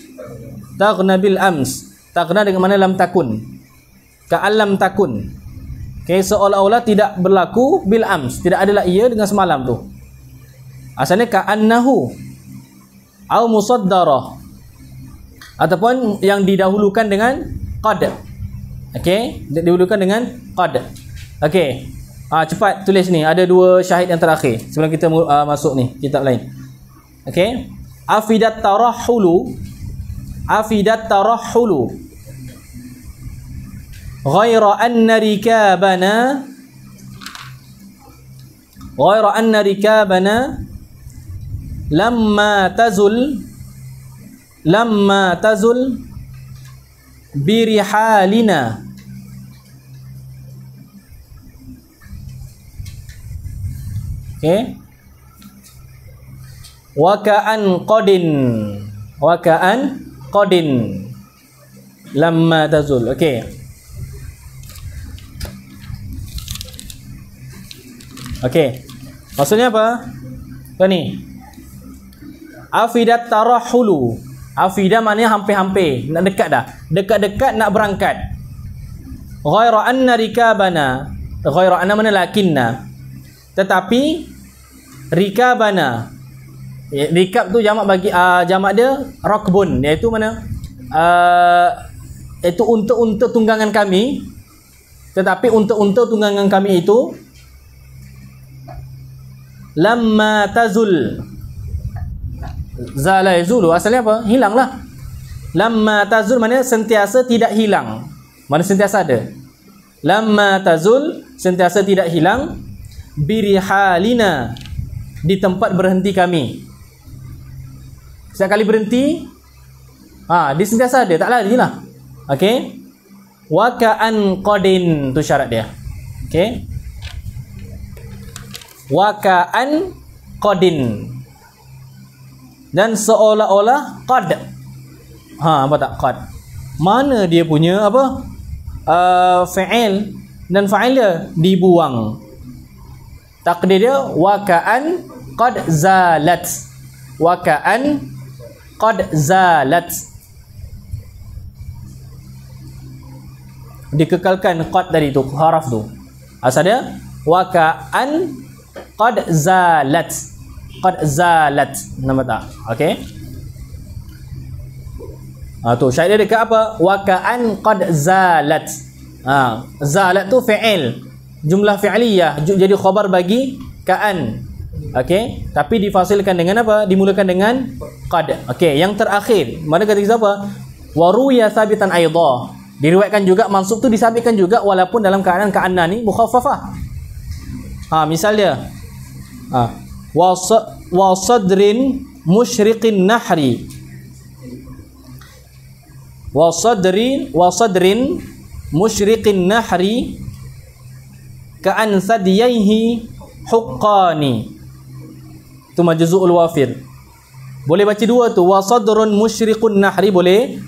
taghnabil ams. Taghna dengan mana lam takun. Ka'allam takun. Okay, seolah-olah tidak berlaku bil ams. Tidak adalah ia dengan semalam tu. Asalnya ka'annahu au musaddarah, ataupun yang didahulukan dengan qad. Okey, didahulukan dengan qad. Okey. Cepat tulis ni, ada dua syahid yang terakhir sebelum kita masuk ni kitab lain. Okey. Afidat tarahhulu ghaira anna rikabana lamma tazul birihalina. Okay. Wa ka'an qadin lamma tazul. Okay. Okay. Maksudnya apa? Ni. Afidat tarahhulu. Afidah maknanya hampir-hampir, nak dekat dah. Dekat-dekat nak berangkat. Ghaira anna rikabana. Ghaira anna mana lakinna. Tetapi rikabana. Rikab tu jamak bagi jamak dia rakbun, iaitu mana? Itu unta-unta tunggangan kami. Tetapi unta-unta tunggangan kami itu lamma tazul. Zala yazulu, asalnya apa? Hilanglah. Lamma tazul maknanya sentiasa tidak hilang. Mana sentiasa ada. Lamma tazul, sentiasa tidak hilang. Birihalina, di tempat berhenti kami. Setiap kali berhenti, dia sentiasa ada, tak lari lah. Okey. Wa ka'an qadin, tu syarat dia. Okey. wa ka'an qadin, dan seolah-olah qad. Apa tak qad? Mana dia punya apa? Fa'il dan fa'il dia dibuang. Takdir dia wa ka'an qad zalat. Wa ka'an qad zalat. Dikekalkan qad dari tu, haraf tu. Asal dia wa ka'an qad zalat. Qad zalat. Nampak tak? Okey. Tu syair dia dekat apa? Wa ka'an qad zalat. Zalat tu fi'il, jumlah fi'liyah, jadi khabar bagi ka'an. Okey, tapi difasilkan dengan apa? Dimulakan dengan qad. Okey, yang terakhir, mana kata kita apa? Wa ruya sabitan aidha. Diriwayatkan juga mansub tu disabitkan juga walaupun dalam keadaan ka'anna ni mukhaffafah. Misal dia wa sadrin musyriqin nahri. Wa sadrin musyriqin nahri ka'an sadiyaihi huqqani. Tu majzu'ul wafir. Boleh baca dua tu, wa sadrun musyriqun nahri boleh.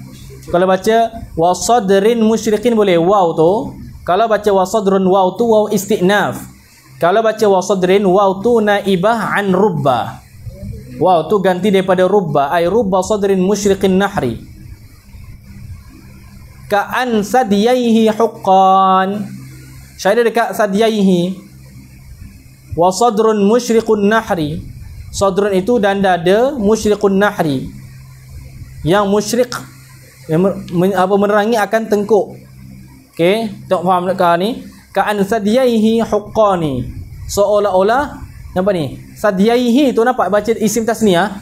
Kalau baca wa sadrin musyriqin boleh, waw tu. Kalau baca wa sadrun, waw tu waw isti'naf. Kalau baca wa sadrin, waw tu naibah an rubba. Waw tu ganti daripada rubba, ay rubba sadrin musyriqin nahri. Ka'an sadiyaihi huqqan. Syair dekat sadiyaihi. Wa sadrun musyriqun nahri. Sadrun itu dan dada musyriqun nahri. Yang musyriq menerangi akan tengkuk. Okey, tak faham dekat ni. Ka'an sadiyaihi huqqani. Seolah-olah nampak ni. Sadiyaihi tu nampak baca isim tasniyah.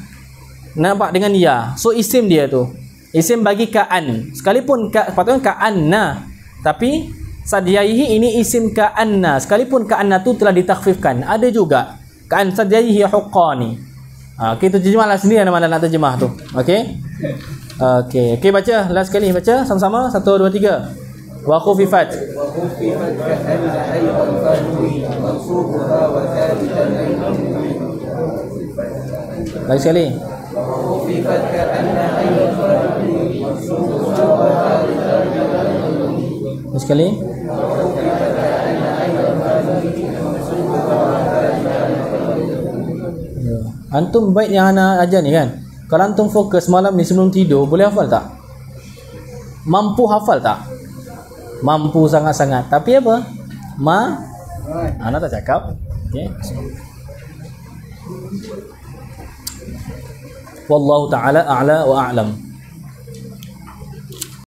Nampak dengan ya. So isim dia tu. Isim bagi ka'an. Sekalipun patutnya ka'anna, tapi sadiyaihi ini isim ka'anna. Sekalipun ka'anna tu telah ditakhfifkan. Ada juga ka'an sadiyaihi huqqani. Kita terjemahlah sendiri mana nak terjemah tu. Okey. Okey, baca last sekali, baca sama-sama 1 2 3. Wa khufifat. Wa khufifat ka'anna aydan fadwi mansubuha wa thalitan aydan. Lagi sekali. Khufifat ka'anna aydan fadwi mansubuha wa thalitan aydan. Lagi sekali. Khufifat ka'anna aydan fadwi mansubuha wa thalitan aydan. Antum bait yang ana ajar ni kan, kalau antum fokus malam ni sebelum tidur, boleh hafal tak? Mampu hafal tak? Mampu sangat-sangat. Tapi apa? Ana tak cakap. Okey. Wallahu ta'ala a'la wa a'lam.